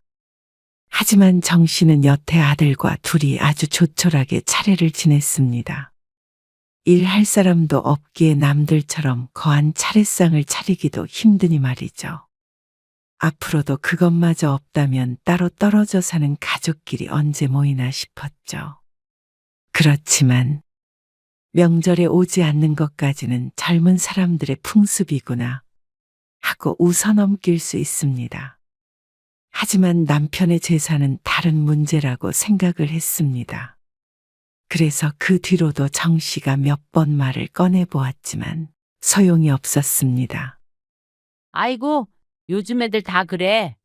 하지만 정 씨는 여태 아들과 둘이 아주 조촐하게 차례를 지냈습니다. 일할 사람도 없기에 남들처럼 거한 차례상을 차리기도 힘드니 말이죠. 앞으로도 그것마저 없다면 따로 떨어져 사는 가족끼리 언제 모이나 싶었죠. 그렇지만 명절에 오지 않는 것까지는 젊은 사람들의 풍습이구나 하고 웃어넘길 수 있습니다. 하지만 남편의 제사는 다른 문제라고 생각을 했습니다. 그래서 그 뒤로도 정 씨가 몇 번 말을 꺼내보았지만 소용이 없었습니다. 아이고, 요즘 애들 다 그래.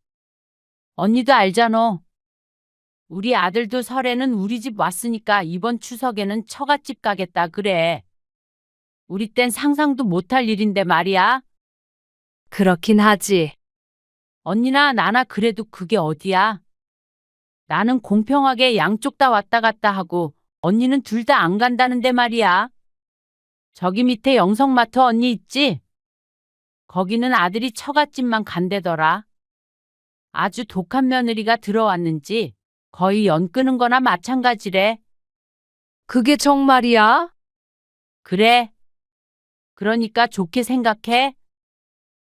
언니도 알잖아. 우리 아들도 설에는 우리 집 왔으니까 이번 추석에는 처갓집 가겠다 그래. 우리 땐 상상도 못할 일인데 말이야. 그렇긴 하지. 언니나 나나 그래도 그게 어디야. 나는 공평하게 양쪽 다 왔다 갔다 하고 언니는 둘 다 안 간다는데 말이야. 저기 밑에 영성마트 언니 있지? 거기는 아들이 처갓집만 간대더라. 아주 독한 며느리가 들어왔는지 거의 연 끄는 거나 마찬가지래. 그게 정말이야? 그래. 그러니까 좋게 생각해.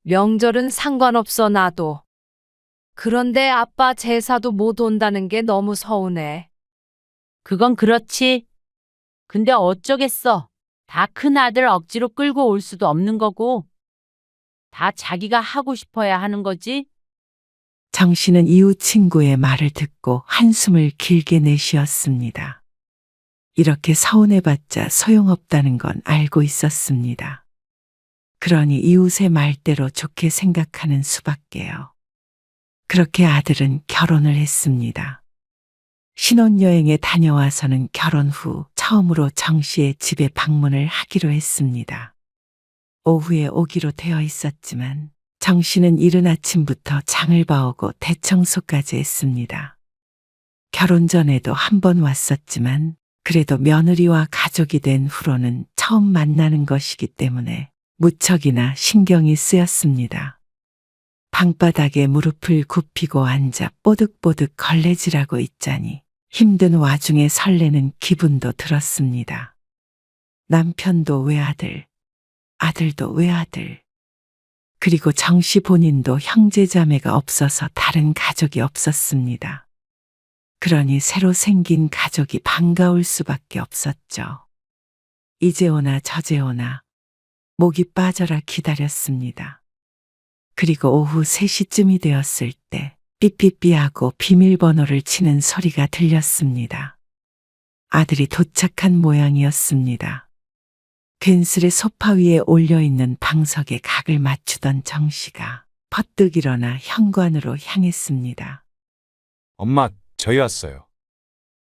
명절은 상관없어, 나도. 그런데 아빠 제사도 못 온다는 게 너무 서운해. 그건 그렇지. 근데 어쩌겠어. 다 큰 아들 억지로 끌고 올 수도 없는 거고. 다 자기가 하고 싶어야 하는 거지. 정 씨는 이웃 친구의 말을 듣고 한숨을 길게 내쉬었습니다. 이렇게 서운해봤자 소용없다는 건 알고 있었습니다. 그러니 이웃의 말대로 좋게 생각하는 수밖에요. 그렇게 아들은 결혼을 했습니다. 신혼여행에 다녀와서는 결혼 후 처음으로 정 씨의 집에 방문을 하기로 했습니다. 오후에 오기로 되어 있었지만 정 씨는 이른 아침부터 장을 봐오고 대청소까지 했습니다. 결혼 전에도 한 번 왔었지만 그래도 며느리와 가족이 된 후로는 처음 만나는 것이기 때문에 무척이나 신경이 쓰였습니다. 방바닥에 무릎을 굽히고 앉아 뽀득뽀득 걸레질하고 있자니 힘든 와중에 설레는 기분도 들었습니다. 남편도 외아들, 아들도 외아들. 그리고 정 씨 본인도 형제자매가 없어서 다른 가족이 없었습니다. 그러니 새로 생긴 가족이 반가울 수밖에 없었죠. 이제 오나 저제 오나 목이 빠져라 기다렸습니다. 그리고 오후 3시쯤이 되었을 때 삐삐삐하고 비밀번호를 치는 소리가 들렸습니다. 아들이 도착한 모양이었습니다. 괜스레 소파 위에 올려있는 방석에 각을 맞추던 정 씨가 퍼뜩 일어나 현관으로 향했습니다. 엄마, 저희 왔어요.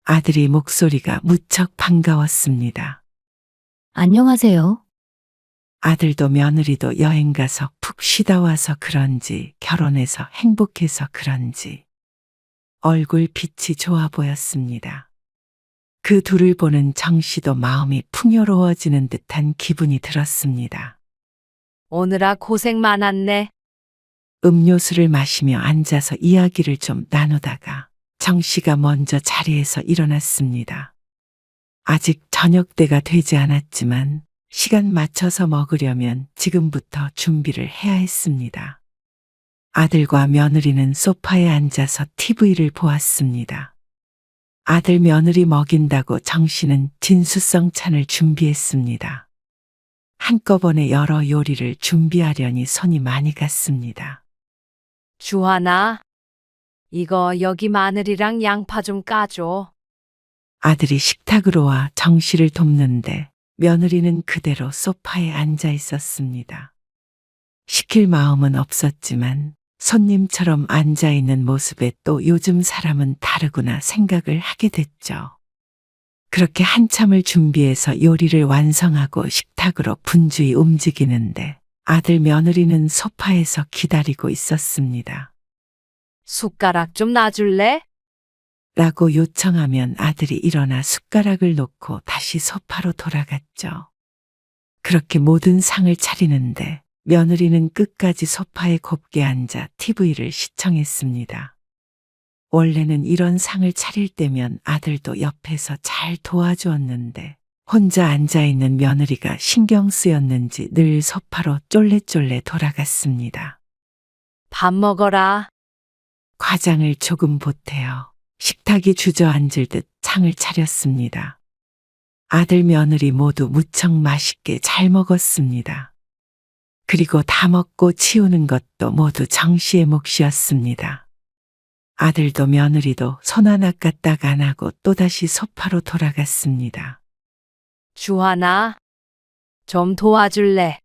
아들이 목소리가 무척 반가웠습니다. 안녕하세요. 아들도 며느리도 여행 가서 푹 쉬다 와서 그런지 결혼해서 행복해서 그런지 얼굴 빛이 좋아 보였습니다. 그 둘을 보는 정 씨도 마음이 풍요로워지는 듯한 기분이 들었습니다. 오느라 고생 많았네. 음료수를 마시며 앉아서 이야기를 좀 나누다가 정 씨가 먼저 자리에서 일어났습니다. 아직 저녁 때가 되지 않았지만 시간 맞춰서 먹으려면 지금부터 준비를 해야 했습니다. 아들과 며느리는 소파에 앉아서 TV를 보았습니다. 아들 며느리 먹인다고 정 씨는 진수성 찬을 준비했습니다. 한꺼번에 여러 요리를 준비하려니 손이 많이 갔습니다. 주하나, 이거 여기 마늘이랑 양파 좀 까줘. 아들이 식탁으로 와 정 씨를 돕는데 며느리는 그대로 소파에 앉아 있었습니다. 시킬 마음은 없었지만 손님처럼 앉아 있는 모습에 또 요즘 사람은 다르구나 생각을 하게 됐죠. 그렇게 한참을 준비해서 요리를 완성하고 식탁으로 분주히 움직이는데 아들 며느리는 소파에서 기다리고 있었습니다. 숟가락 좀 놔줄래? 라고 요청하면 아들이 일어나 숟가락을 놓고 다시 소파로 돌아갔죠. 그렇게 모든 상을 차리는데 며느리는 끝까지 소파에 곱게 앉아 TV를 시청했습니다. 원래는 이런 상을 차릴 때면 아들도 옆에서 잘 도와주었는데 혼자 앉아있는 며느리가 신경 쓰였는지 늘 소파로 쫄래쫄래 돌아갔습니다. 밥 먹어라. 과장을 조금 보태어 식탁이 주저앉을 듯 상을 차렸습니다. 아들 며느리 모두 무척 맛있게 잘 먹었습니다. 그리고 다 먹고 치우는 것도 모두 정 씨의 몫이었습니다. 아들도 며느리도 손 하나 까딱 안 하고 또다시 소파로 돌아갔습니다. 주하나, 좀 도와줄래?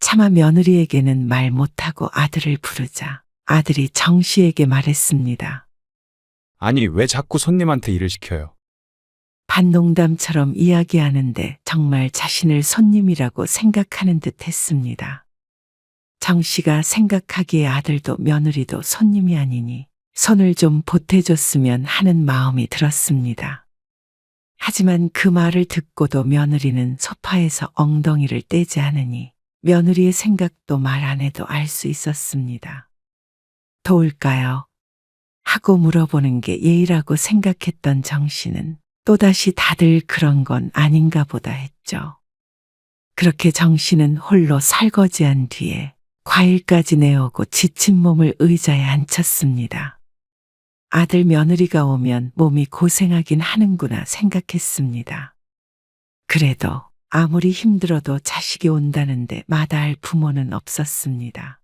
차마 며느리에게는 말 못하고 아들을 부르자 아들이 정 씨에게 말했습니다. 아니, 왜 자꾸 손님한테 일을 시켜요? 반농담처럼 이야기하는데 정말 자신을 손님이라고 생각하는 듯 했습니다. 정 씨가 생각하기에 아들도 며느리도 손님이 아니니 손을 좀 보태줬으면 하는 마음이 들었습니다. 하지만 그 말을 듣고도 며느리는 소파에서 엉덩이를 떼지 않으니 며느리의 생각도 말 안 해도 알 수 있었습니다. 도울까요? 하고 물어보는 게 예의라고 생각했던 정 씨는 또다시 다들 그런 건 아닌가 보다 했죠. 그렇게 정 씨는 홀로 설거지한 뒤에 과일까지 내오고 지친 몸을 의자에 앉혔습니다. 아들 며느리가 오면 몸이 고생하긴 하는구나 생각했습니다. 그래도 아무리 힘들어도 자식이 온다는데 마다할 부모는 없었습니다.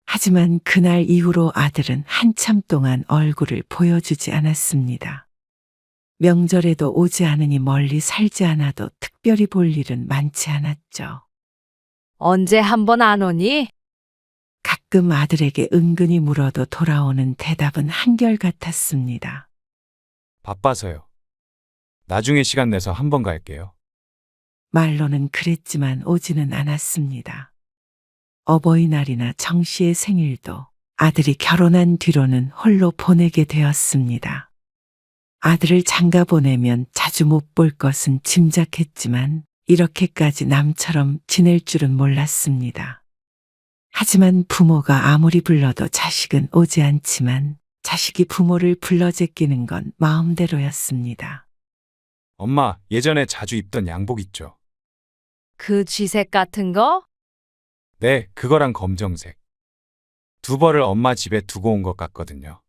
하지만 그날 이후로 아들은 한참 동안 얼굴을 보여주지 않았습니다. 명절에도 오지 않으니 멀리 살지 않아도 특별히 볼 일은 많지 않았죠. 언제 한번 안 오니? 가끔 아들에게 은근히 물어도 돌아오는 대답은 한결같았습니다. 바빠서요. 나중에 시간 내서 한번 갈게요. 말로는 그랬지만 오지는 않았습니다. 어버이날이나 정 씨의 생일도 아들이 결혼한 뒤로는 홀로 보내게 되었습니다. 아들을 장가 보내면 자주 못 볼 것은 짐작했지만 이렇게까지 남처럼 지낼 줄은 몰랐습니다. 하지만 부모가 아무리 불러도 자식은 오지 않지만 자식이 부모를 불러 제끼는 건 마음대로였습니다. 엄마, 예전에 자주 입던 양복 있죠? 그 쥐색 같은 거? 네, 그거랑 검정색. 두 벌을 엄마 집에 두고 온 것 같거든요.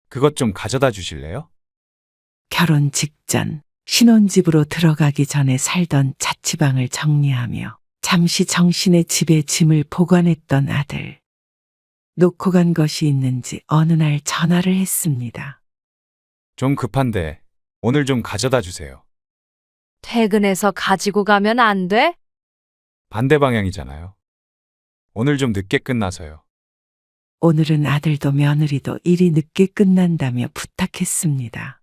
그것 좀 가져다 주실래요? 결혼 직전 신혼집으로 들어가기 전에 살던 자취방을 정리하며 잠시 정신의 집에 짐을 보관했던 아들. 놓고 간 것이 있는지 어느 날 전화를 했습니다. 좀 급한데 오늘 좀 가져다 주세요. 퇴근해서 가지고 가면 안 돼? 반대 방향이잖아요. 오늘 좀 늦게 끝나서요. 오늘은 아들도 며느리도 일이 늦게 끝난다며 부탁했습니다.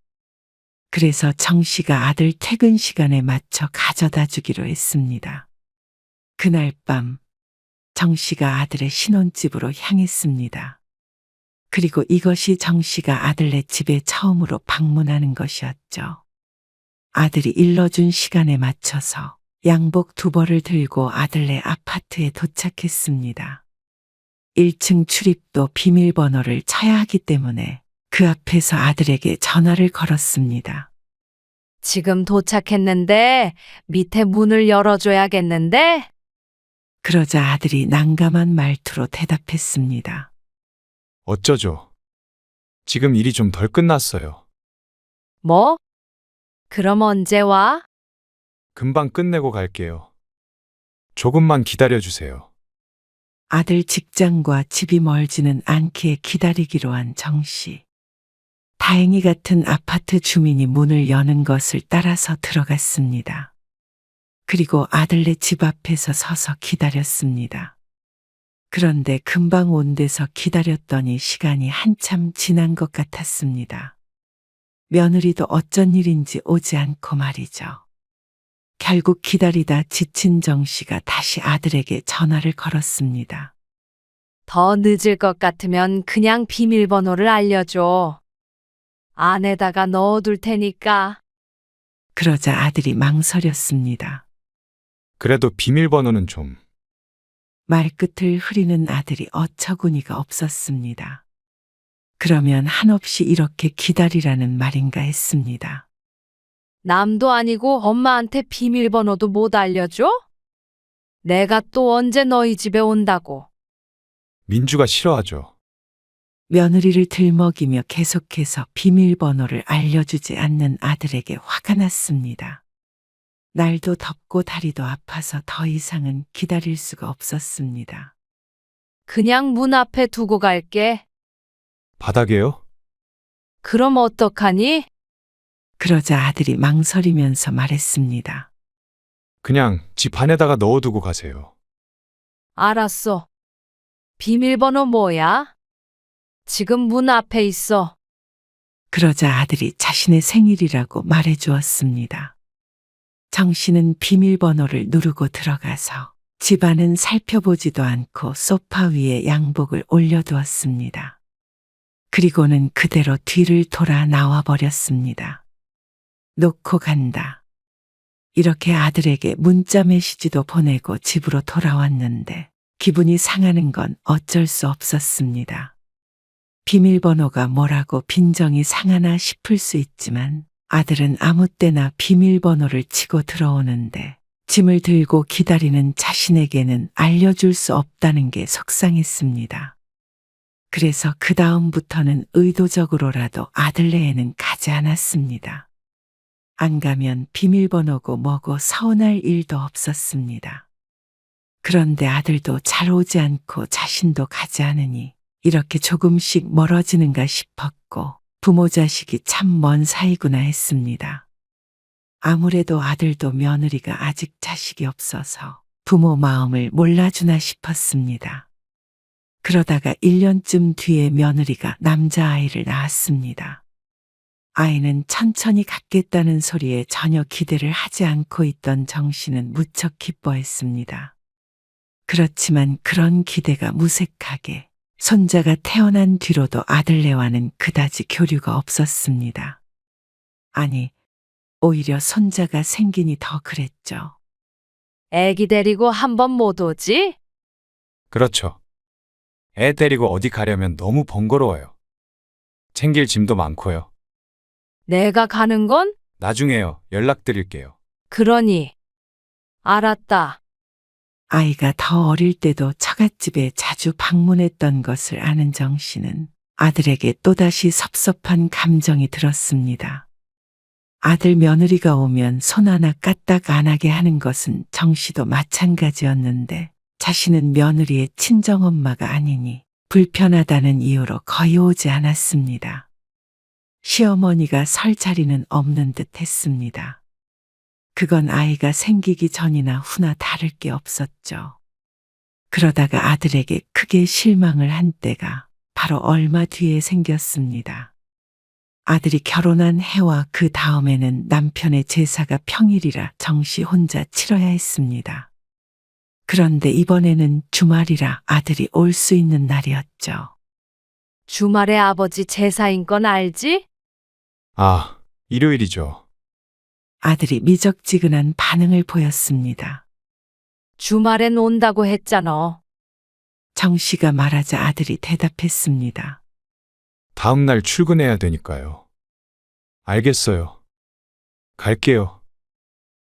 그래서 정 씨가 아들 퇴근 시간에 맞춰 가져다 주기로 했습니다. 그날 밤 정 씨가 아들의 신혼집으로 향했습니다. 그리고 이것이 정 씨가 아들네 집에 처음으로 방문하는 것이었죠. 아들이 일러준 시간에 맞춰서 양복 두 벌을 들고 아들네 아파트에 도착했습니다. 1층 출입도 비밀번호를 쳐야 하기 때문에 그 앞에서 아들에게 전화를 걸었습니다. 지금 도착했는데 밑에 문을 열어줘야겠는데? 그러자 아들이 난감한 말투로 대답했습니다. 어쩌죠? 지금 일이 좀 덜 끝났어요. 뭐? 그럼 언제 와? 금방 끝내고 갈게요. 조금만 기다려 주세요. 아들 직장과 집이 멀지는 않기에 기다리기로 한 정 씨. 다행히 같은 아파트 주민이 문을 여는 것을 따라서 들어갔습니다. 그리고 아들네 집 앞에서 서서 기다렸습니다. 그런데 금방 온 데서 기다렸더니 시간이 한참 지난 것 같았습니다. 며느리도 어쩐 일인지 오지 않고 말이죠. 결국 기다리다 지친 정 씨가 다시 아들에게 전화를 걸었습니다. 더 늦을 것 같으면 그냥 비밀번호를 알려줘. 안에다가 넣어둘 테니까. 그러자 아들이 망설였습니다. 그래도 비밀번호는 좀. 말끝을 흐리는 아들이 어처구니가 없었습니다. 그러면 한없이 이렇게 기다리라는 말인가 했습니다. 남도 아니고 엄마한테 비밀번호도 못 알려줘? 내가 또 언제 너희 집에 온다고. 민주가 싫어하죠. 며느리를 들먹이며 계속해서 비밀번호를 알려주지 않는 아들에게 화가 났습니다. 날도 덥고 다리도 아파서 더 이상은 기다릴 수가 없었습니다. 그냥 문 앞에 두고 갈게. 바닥에요? 그럼 어떡하니? 그러자 아들이 망설이면서 말했습니다. 그냥 집 안에다가 넣어두고 가세요. 알았어. 비밀번호 뭐야? 지금 문 앞에 있어. 그러자 아들이 자신의 생일이라고 말해 주었습니다. 정 씨는 비밀번호를 누르고 들어가서 집안은 살펴보지도 않고 소파 위에 양복을 올려두었습니다. 그리고는 그대로 뒤를 돌아 나와 버렸습니다. 놓고 간다. 이렇게 아들에게 문자 메시지도 보내고 집으로 돌아왔는데 기분이 상하는 건 어쩔 수 없었습니다. 비밀번호가 뭐라고 빈정이 상하나 싶을 수 있지만 아들은 아무 때나 비밀번호를 치고 들어오는데 짐을 들고 기다리는 자신에게는 알려줄 수 없다는 게 속상했습니다. 그래서 그 다음부터는 의도적으로라도 아들네에는 가지 않았습니다. 안 가면 비밀번호고 뭐고 서운할 일도 없었습니다. 그런데 아들도 잘 오지 않고 자신도 가지 않으니 이렇게 조금씩 멀어지는가 싶었고 부모 자식이 참 먼 사이구나 했습니다. 아무래도 아들도 며느리가 아직 자식이 없어서 부모 마음을 몰라주나 싶었습니다. 그러다가 1년쯤 뒤에 며느리가 남자아이를 낳았습니다. 아이는 천천히 갖겠다는 소리에 전혀 기대를 하지 않고 있던 정 씨는 무척 기뻐했습니다. 그렇지만 그런 기대가 무색하게 손자가 태어난 뒤로도 아들네와는 그다지 교류가 없었습니다. 아니, 오히려 손자가 생기니 더 그랬죠. 애기 데리고 한 번 못 오지? 그렇죠. 애 데리고 어디 가려면 너무 번거로워요. 챙길 짐도 많고요. 내가 가는 건? 나중에요. 연락드릴게요. 그러니. 알았다. 아이가 더 어릴 때도 처갓집에 자주 방문했던 것을 아는 정 씨는 아들에게 또다시 섭섭한 감정이 들었습니다. 아들 며느리가 오면 손 하나 까딱 안 하게 하는 것은 정 씨도 마찬가지였는데 자신은 며느리의 친정엄마가 아니니 불편하다는 이유로 거의 오지 않았습니다. 시어머니가 설 자리는 없는 듯 했습니다. 그건 아이가 생기기 전이나 후나 다를 게 없었죠. 그러다가 아들에게 크게 실망을 한 때가 바로 얼마 뒤에 생겼습니다. 아들이 결혼한 해와 그 다음에는 남편의 제사가 평일이라 정씨 혼자 치러야 했습니다. 그런데 이번에는 주말이라 아들이 올 수 있는 날이었죠. 주말에 아버지 제사인 건 알지? 아, 일요일이죠. 아들이 미적지근한 반응을 보였습니다. 주말엔 온다고 했잖아. 정 씨가 말하자 아들이 대답했습니다. 다음 날 출근해야 되니까요. 알겠어요. 갈게요.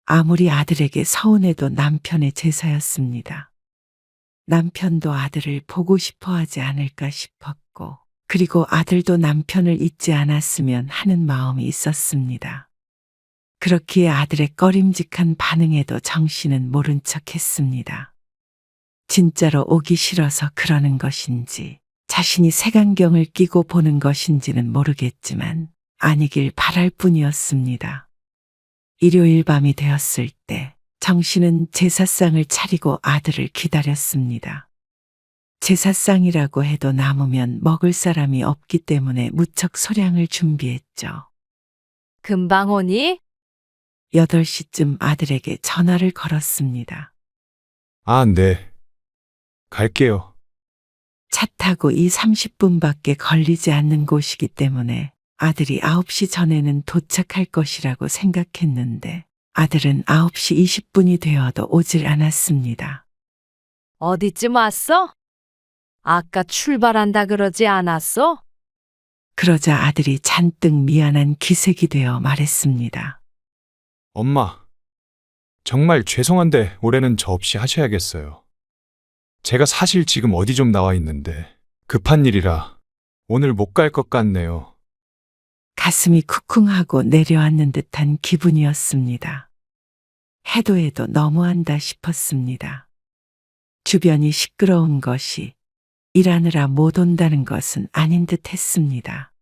아무리 아들에게 서운해도 남편의 제사였습니다. 남편도 아들을 보고 싶어 하지 않을까 싶었고, 그리고 아들도 남편을 잊지 않았으면 하는 마음이 있었습니다. 그렇기에 아들의 꺼림직한 반응에도 정 씨는 모른 척 했습니다. 진짜로 오기 싫어서 그러는 것인지, 자신이 색안경을 끼고 보는 것인지는 모르겠지만, 아니길 바랄 뿐이었습니다. 일요일 밤이 되었을 때, 정 씨는 제사상을 차리고 아들을 기다렸습니다. 제사상이라고 해도 남으면 먹을 사람이 없기 때문에 무척 소량을 준비했죠. 금방 오니? 8시쯤 아들에게 전화를 걸었습니다. 아, 네. 갈게요. 차 타고 30분밖에 걸리지 않는 곳이기 때문에 아들이 9시 전에는 도착할 것이라고 생각했는데 아들은 9시 20분이 되어도 오질 않았습니다. 어디쯤 왔어? 아까 출발한다 그러지 않았어? 그러자 아들이 잔뜩 미안한 기색이 되어 말했습니다. 엄마, 정말 죄송한데 올해는 저 없이 하셔야겠어요. 제가 사실 지금 어디 좀 나와 있는데 급한 일이라 오늘 못 갈 것 같네요. 가슴이 쿵쿵하고 내려앉는 듯한 기분이었습니다. 해도 해도 너무한다 싶었습니다. 주변이 시끄러운 것이 일하느라 못 온다는 것은 아닌 듯 했습니다.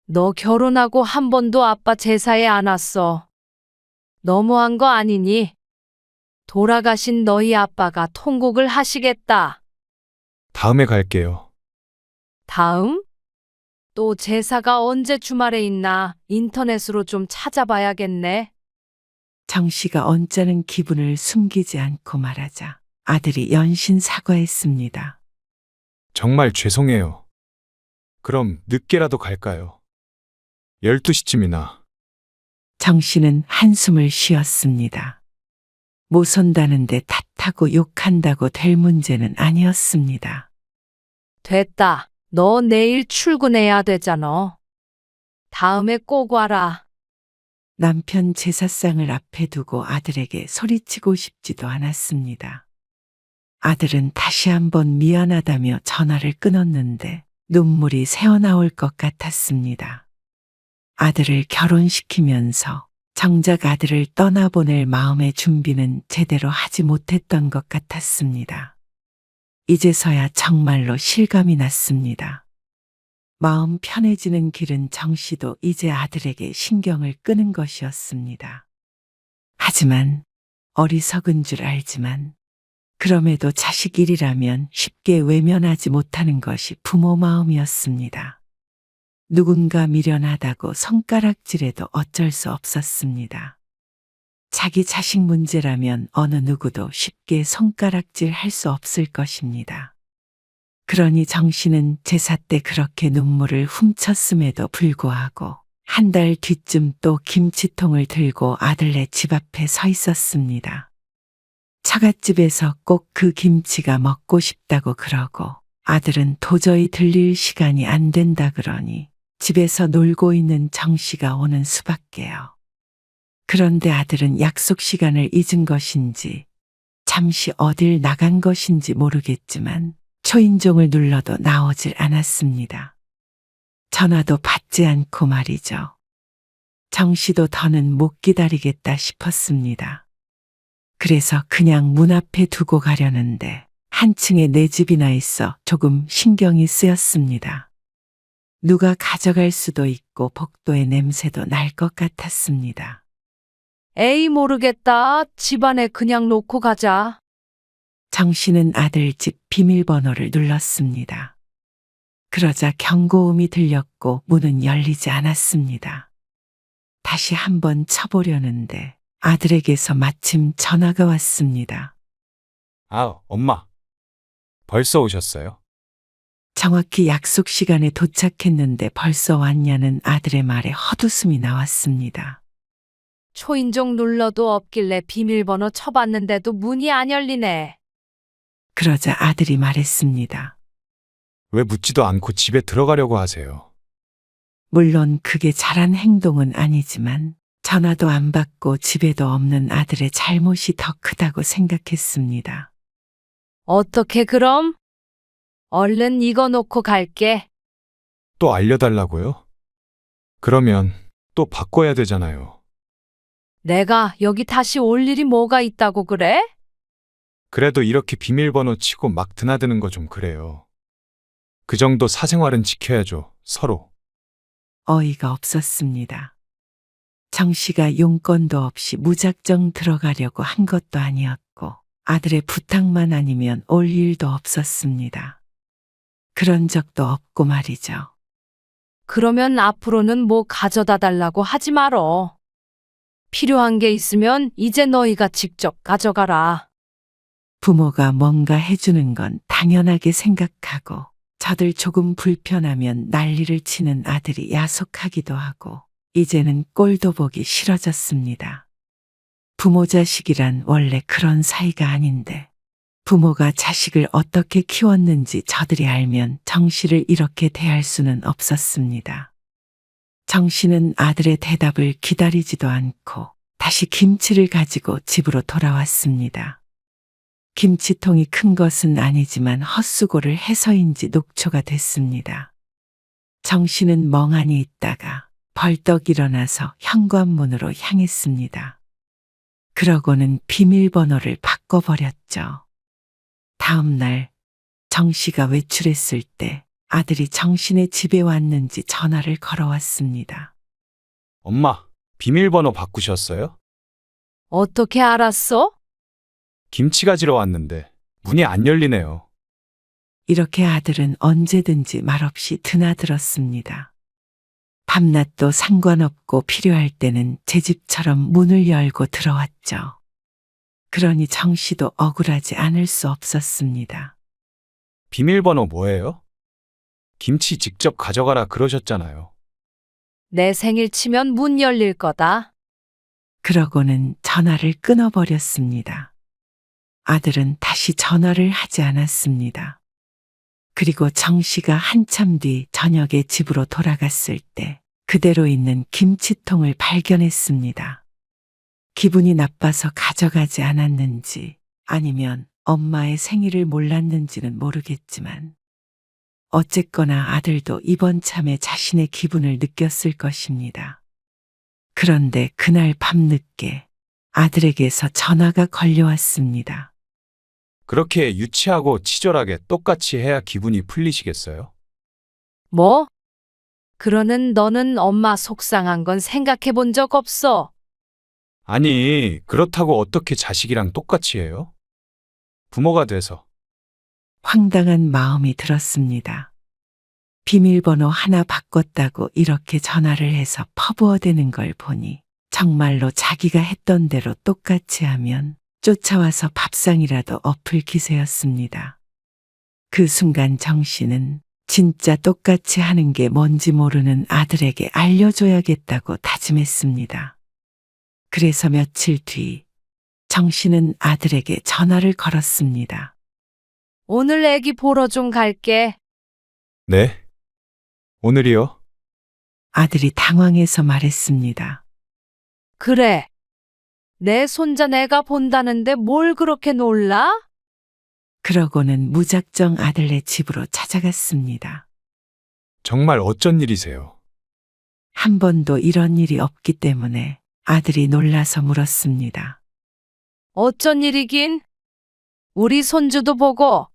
너 결혼하고 한 번도 아빠 제사에 안 왔어. 너무한 거 아니니? 돌아가신 너희 아빠가 통곡을 하시겠다. 다음에 갈게요. 다음? 또 제사가 언제 주말에 있나 인터넷으로 좀 찾아봐야겠네. 정 씨가 언짢은 기분을 숨기지 않고 말하자 아들이 연신 사과했습니다. 정말 죄송해요. 그럼 늦게라도 갈까요? 12시쯤이나. 정 씨는 한숨을 쉬었습니다. 모선다는데 탓하고 욕한다고 될 문제는 아니었습니다. 됐다. 너 내일 출근해야 되잖아. 다음에 꼭 와라. 남편 제사상을 앞에 두고 아들에게 소리치고 싶지도 않았습니다. 아들은 다시 한번 미안하다며 전화를 끊었는데 눈물이 새어나올 것 같았습니다. 아들을 결혼시키면서 정작 아들을 떠나보낼 마음의 준비는 제대로 하지 못했던 것 같았습니다. 이제서야 정말로 실감이 났습니다. 마음 편해지는 길은 정 씨도 이제 아들에게 신경을 끄는 것이었습니다. 하지만 어리석은 줄 알지만 그럼에도 자식 일이라면 쉽게 외면하지 못하는 것이 부모 마음이었습니다. 누군가 미련하다고 손가락질해도 어쩔 수 없었습니다. 자기 자식 문제라면 어느 누구도 쉽게 손가락질 할 수 없을 것입니다. 그러니 정 씨는 제사 때 그렇게 눈물을 훔쳤음에도 불구하고 한 달 뒤쯤 또 김치통을 들고 아들네 집 앞에 서 있었습니다. 처갓집에서 꼭 그 김치가 먹고 싶다고 그러고 아들은 도저히 들릴 시간이 안 된다 그러니 집에서 놀고 있는 정 씨가 오는 수밖에요. 그런데 아들은 약속 시간을 잊은 것인지 잠시 어딜 나간 것인지 모르겠지만 초인종을 눌러도 나오질 않았습니다. 전화도 받지 않고 말이죠. 정 씨도 더는 못 기다리겠다 싶었습니다. 그래서 그냥 문 앞에 두고 가려는데 한층에 내 집이나 있어 조금 신경이 쓰였습니다. 누가 가져갈 수도 있고 복도의 냄새도 날 것 같았습니다. 에이, 모르겠다. 집안에 그냥 놓고 가자. 정 씨는 아들 집 비밀번호를 눌렀습니다. 그러자 경고음이 들렸고 문은 열리지 않았습니다. 다시 한번 쳐보려는데 아들에게서 마침 전화가 왔습니다. 아, 엄마. 벌써 오셨어요? 정확히 약속 시간에 도착했는데 벌써 왔냐는 아들의 말에 헛웃음이 나왔습니다. 초인종 눌러도 없길래 비밀번호 쳐봤는데도 문이 안 열리네. 그러자 아들이 말했습니다. 왜 묻지도 않고 집에 들어가려고 하세요? 물론 그게 잘한 행동은 아니지만 전화도 안 받고 집에도 없는 아들의 잘못이 더 크다고 생각했습니다. 어떻게 그럼? 얼른 이거 놓고 갈게. 또 알려달라고요? 그러면 또 바꿔야 되잖아요. 내가 여기 다시 올 일이 뭐가 있다고 그래? 그래도 이렇게 비밀번호 치고 막 드나드는 거 좀 그래요. 그 정도 사생활은 지켜야죠, 서로. 어이가 없었습니다. 정 씨가 용건도 없이 무작정 들어가려고 한 것도 아니었고 아들의 부탁만 아니면 올 일도 없었습니다. 그런 적도 없고 말이죠. 그러면 앞으로는 뭐 가져다 달라고 하지 말어. 필요한 게 있으면 이제 너희가 직접 가져가라. 부모가 뭔가 해주는 건 당연하게 생각하고 저들 조금 불편하면 난리를 치는 아들이 야속하기도 하고 이제는 꼴도 보기 싫어졌습니다. 부모 자식이란 원래 그런 사이가 아닌데 부모가 자식을 어떻게 키웠는지 저들이 알면 정 씨를 이렇게 대할 수는 없었습니다. 정 씨는 아들의 대답을 기다리지도 않고 다시 김치를 가지고 집으로 돌아왔습니다. 김치통이 큰 것은 아니지만 헛수고를 해서인지 녹초가 됐습니다. 정 씨는 멍하니 있다가 벌떡 일어나서 현관문으로 향했습니다. 그러고는 비밀번호를 바꿔버렸죠. 다음 날 정 씨가 외출했을 때 아들이 정신의 집에 왔는지 전화를 걸어왔습니다. 엄마, 비밀번호 바꾸셨어요? 어떻게 알았어? 김치 가지러 왔는데 문이 안 열리네요. 이렇게 아들은 언제든지 말없이 드나들었습니다. 밤낮도 상관없고 필요할 때는 제 집처럼 문을 열고 들어왔죠. 그러니 정 씨도 억울하지 않을 수 없었습니다. 비밀번호 뭐예요? 김치 직접 가져가라 그러셨잖아요. 내 생일 치면 문 열릴 거다. 그러고는 전화를 끊어버렸습니다. 아들은 다시 전화를 하지 않았습니다. 그리고 정 씨가 한참 뒤 저녁에 집으로 돌아갔을 때 그대로 있는 김치통을 발견했습니다. 기분이 나빠서 가져가지 않았는지 아니면 엄마의 생일을 몰랐는지는 모르겠지만 어쨌거나 아들도 이번 참에 자신의 기분을 느꼈을 것입니다. 그런데 그날 밤늦게 아들에게서 전화가 걸려왔습니다. 그렇게 유치하고 치졸하게 똑같이 해야 기분이 풀리시겠어요? 뭐? 그러는 너는 엄마 속상한 건 생각해 본 적 없어. 아니, 그렇다고 어떻게 자식이랑 똑같이 해요? 부모가 돼서. 황당한 마음이 들었습니다. 비밀번호 하나 바꿨다고 이렇게 전화를 해서 퍼부어대는 걸 보니 정말로 자기가 했던 대로 똑같이 하면 쫓아와서 밥상이라도 엎을 기세였습니다. 그 순간 정 씨는 진짜 똑같이 하는 게 뭔지 모르는 아들에게 알려줘야겠다고 다짐했습니다. 그래서 며칠 뒤 정 씨는 아들에게 전화를 걸었습니다. 오늘 애기 보러 좀 갈게. 네? 오늘이요? 아들이 당황해서 말했습니다. 그래. 내 손자 내가 본다는데 뭘 그렇게 놀라? 그러고는 무작정 아들네 집으로 찾아갔습니다. 정말 어쩐 일이세요? 한 번도 이런 일이 없기 때문에 아들이 놀라서 물었습니다. 어쩐 일이긴? 우리 손주도 보고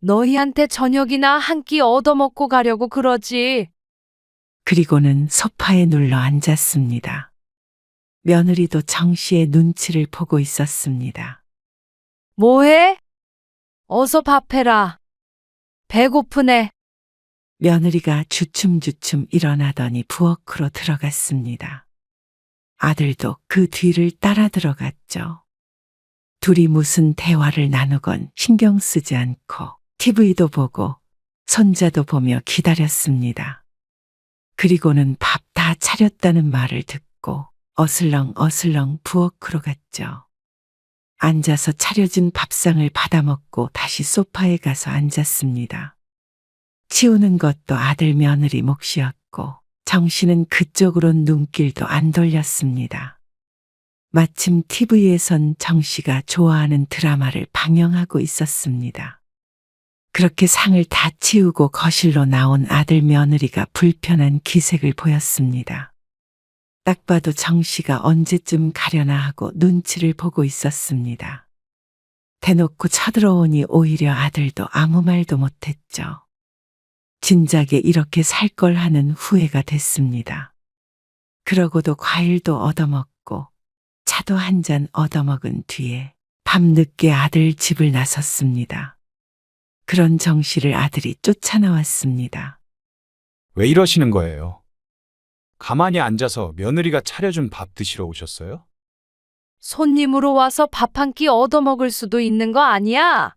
너희한테 저녁이나 한 끼 얻어먹고 가려고 그러지. 그리고는 소파에 눌러 앉았습니다. 며느리도 정 씨의 눈치를 보고 있었습니다. 뭐해? 어서 밥해라. 배고프네. 며느리가 주춤주춤 일어나더니 부엌으로 들어갔습니다. 아들도 그 뒤를 따라 들어갔죠. 둘이 무슨 대화를 나누건 신경 쓰지 않고 TV도 보고 손자도 보며 기다렸습니다. 그리고는 밥 다 차렸다는 말을 듣고 어슬렁어슬렁 부엌으로 갔죠. 앉아서 차려진 밥상을 받아먹고 다시 소파에 가서 앉았습니다. 치우는 것도 아들 며느리 몫이었고 정씨는 그쪽으론 눈길도 안 돌렸습니다. 마침 TV에선 정씨가 좋아하는 드라마를 방영하고 있었습니다. 그렇게 상을 다 치우고 거실로 나온 아들 며느리가 불편한 기색을 보였습니다. 딱 봐도 정씨가 언제쯤 가려나 하고 눈치를 보고 있었습니다. 대놓고 쳐들어오니 오히려 아들도 아무 말도 못했죠. 진작에 이렇게 살 걸 하는 후회가 됐습니다. 그러고도 과일도 얻어먹고 차도 한 잔 얻어먹은 뒤에 밤늦게 아들 집을 나섰습니다. 그런 정씨를 아들이 쫓아나왔습니다. 왜 이러시는 거예요? 가만히 앉아서 며느리가 차려준 밥 드시러 오셨어요? 손님으로 와서 밥 한 끼 얻어먹을 수도 있는 거 아니야?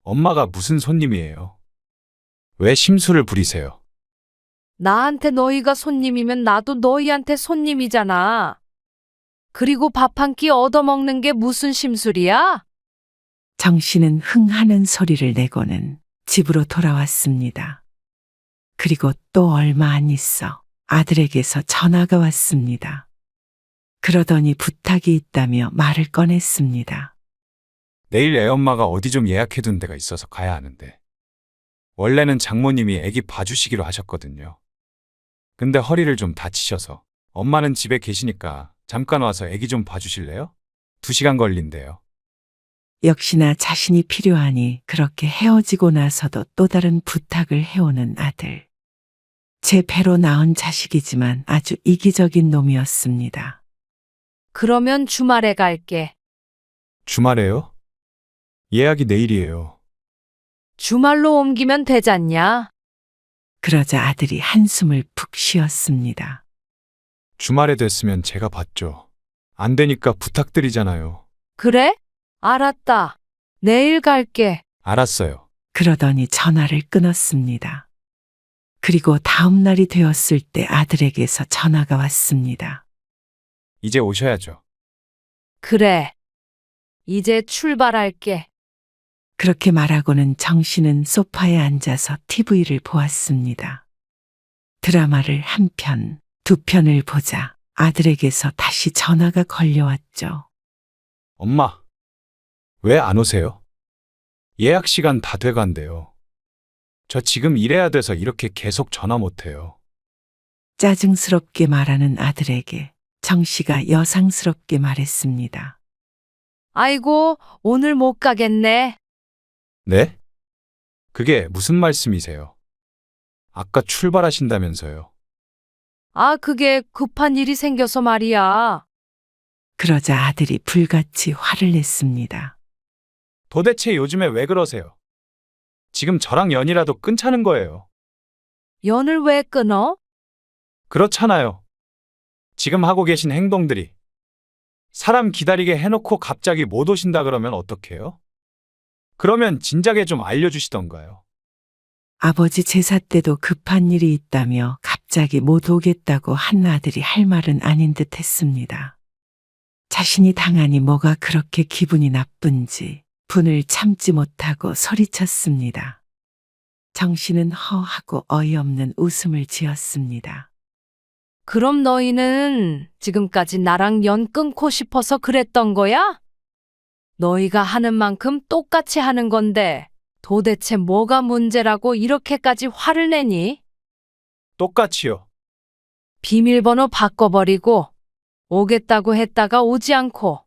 엄마가 무슨 손님이에요? 왜 심술을 부리세요? 나한테 너희가 손님이면 나도 너희한테 손님이잖아. 그리고 밥 한 끼 얻어먹는 게 무슨 심술이야? 정씨는 흥하는 소리를 내고는 집으로 돌아왔습니다. 그리고 또 얼마 안 있어 아들에게서 전화가 왔습니다. 그러더니 부탁이 있다며 말을 꺼냈습니다. 내일 애엄마가 어디 좀 예약해둔 데가 있어서 가야 하는데. 원래는 장모님이 애기 봐주시기로 하셨거든요. 근데 허리를 좀 다치셔서 엄마는 집에 계시니까 잠깐 와서 애기 좀 봐주실래요? 2시간 걸린대요. 역시나 자신이 필요하니 그렇게 헤어지고 나서도 또 다른 부탁을 해오는 아들. 제 배로 낳은 자식이지만 아주 이기적인 놈이었습니다. 그러면 주말에 갈게. 주말에요? 예약이 내일이에요. 주말로 옮기면 되잖냐? 그러자 아들이 한숨을 푹 쉬었습니다. 주말에 됐으면 제가 받죠. 안 되니까 부탁드리잖아요. 그래? 알았다. 내일 갈게. 알았어요. 그러더니 전화를 끊었습니다. 그리고 다음 날이 되었을 때 아들에게서 전화가 왔습니다. 이제 오셔야죠. 그래. 이제 출발할게. 그렇게 말하고는 정 씨는 소파에 앉아서 TV를 보았습니다. 드라마를 한 편, 두 편을 보자 아들에게서 다시 전화가 걸려왔죠. 엄마, 왜 안 오세요? 예약 시간 다 돼간대요. 저 지금 일해야 돼서 이렇게 계속 전화 못 해요. 짜증스럽게 말하는 아들에게 정 씨가 여상스럽게 말했습니다. 아이고, 오늘 못 가겠네. 네? 그게 무슨 말씀이세요? 아까 출발하신다면서요. 아, 그게 급한 일이 생겨서 말이야. 그러자 아들이 불같이 화를 냈습니다. 도대체 요즘에 왜 그러세요? 지금 저랑 연이라도 끊자는 거예요. 연을 왜 끊어? 그렇잖아요. 지금 하고 계신 행동들이. 사람 기다리게 해놓고 갑자기 못 오신다 그러면 어떡해요? 그러면 진작에 좀 알려주시던가요. 아버지 제사 때도 급한 일이 있다며 갑자기 못 오겠다고 한 아들이 할 말은 아닌 듯 했습니다. 자신이 당하니 뭐가 그렇게 기분이 나쁜지 분을 참지 못하고 소리쳤습니다. 정 씨는 허하고 어이없는 웃음을 지었습니다. 그럼 너희는 지금까지 나랑 연 끊고 싶어서 그랬던 거야? 너희가 하는 만큼 똑같이 하는 건데 도대체 뭐가 문제라고 이렇게까지 화를 내니? 똑같이요. 비밀번호 바꿔버리고 오겠다고 했다가 오지 않고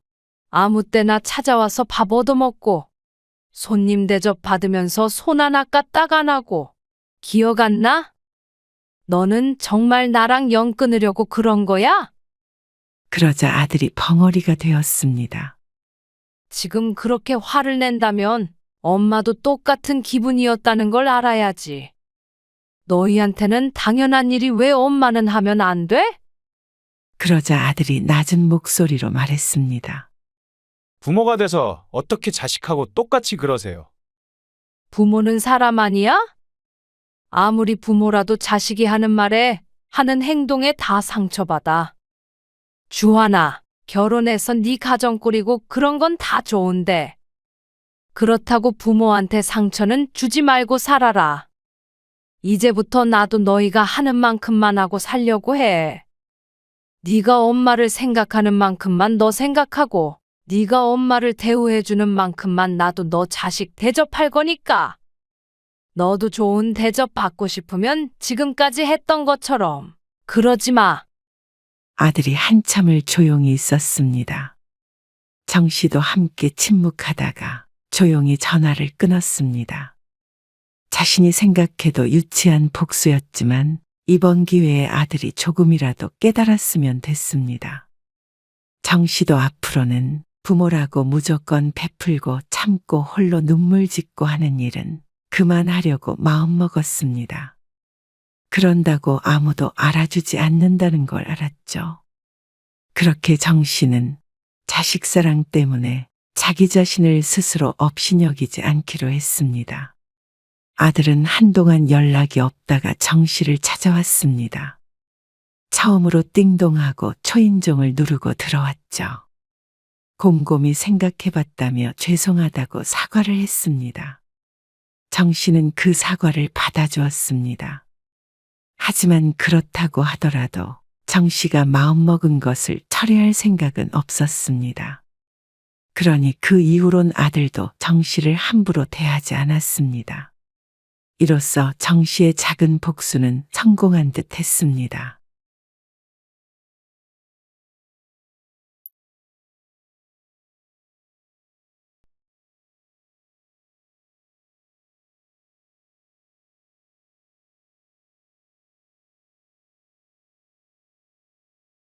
아무 때나 찾아와서 밥 얻어먹고 손님 대접 받으면서 손 하나 까딱 안 하고 기억 안 나? 너는 정말 나랑 연 끊으려고 그런 거야? 그러자 아들이 벙어리가 되었습니다. 지금 그렇게 화를 낸다면 엄마도 똑같은 기분이었다는 걸 알아야지. 너희한테는 당연한 일이 왜 엄마는 하면 안 돼? 그러자 아들이 낮은 목소리로 말했습니다. 부모가 돼서 어떻게 자식하고 똑같이 그러세요? 부모는 사람 아니야? 아무리 부모라도 자식이 하는 말에 하는 행동에 다 상처받아. 주하나, 결혼해서 네 가정 꾸리고 그런 건 다 좋은데 그렇다고 부모한테 상처는 주지 말고 살아라. 이제부터 나도 너희가 하는 만큼만 하고 살려고 해. 네가 엄마를 생각하는 만큼만 너 생각하고 네가 엄마를 대우해주는 만큼만 나도 너 자식 대접할 거니까. 너도 좋은 대접 받고 싶으면 지금까지 했던 것처럼 그러지 마. 아들이 한참을 조용히 있었습니다. 정 씨도 함께 침묵하다가 조용히 전화를 끊었습니다. 자신이 생각해도 유치한 복수였지만 이번 기회에 아들이 조금이라도 깨달았으면 됐습니다. 정 씨도 앞으로는 부모라고 무조건 베풀고 참고 홀로 눈물 짓고 하는 일은 그만하려고 마음먹었습니다. 그런다고 아무도 알아주지 않는다는 걸 알았죠. 그렇게 정 씨는 자식 사랑 때문에 자기 자신을 스스로 업신여기지 않기로 했습니다. 아들은 한동안 연락이 없다가 정 씨를 찾아왔습니다. 처음으로 띵동하고 초인종을 누르고 들어왔죠. 곰곰이 생각해봤다며 죄송하다고 사과를 했습니다. 정 씨는 그 사과를 받아주었습니다. 하지만 그렇다고 하더라도 정 씨가 마음먹은 것을 철회할 생각은 없었습니다. 그러니 그 이후론 아들도 정 씨를 함부로 대하지 않았습니다. 이로써 정 씨의 작은 복수는 성공한 듯 했습니다.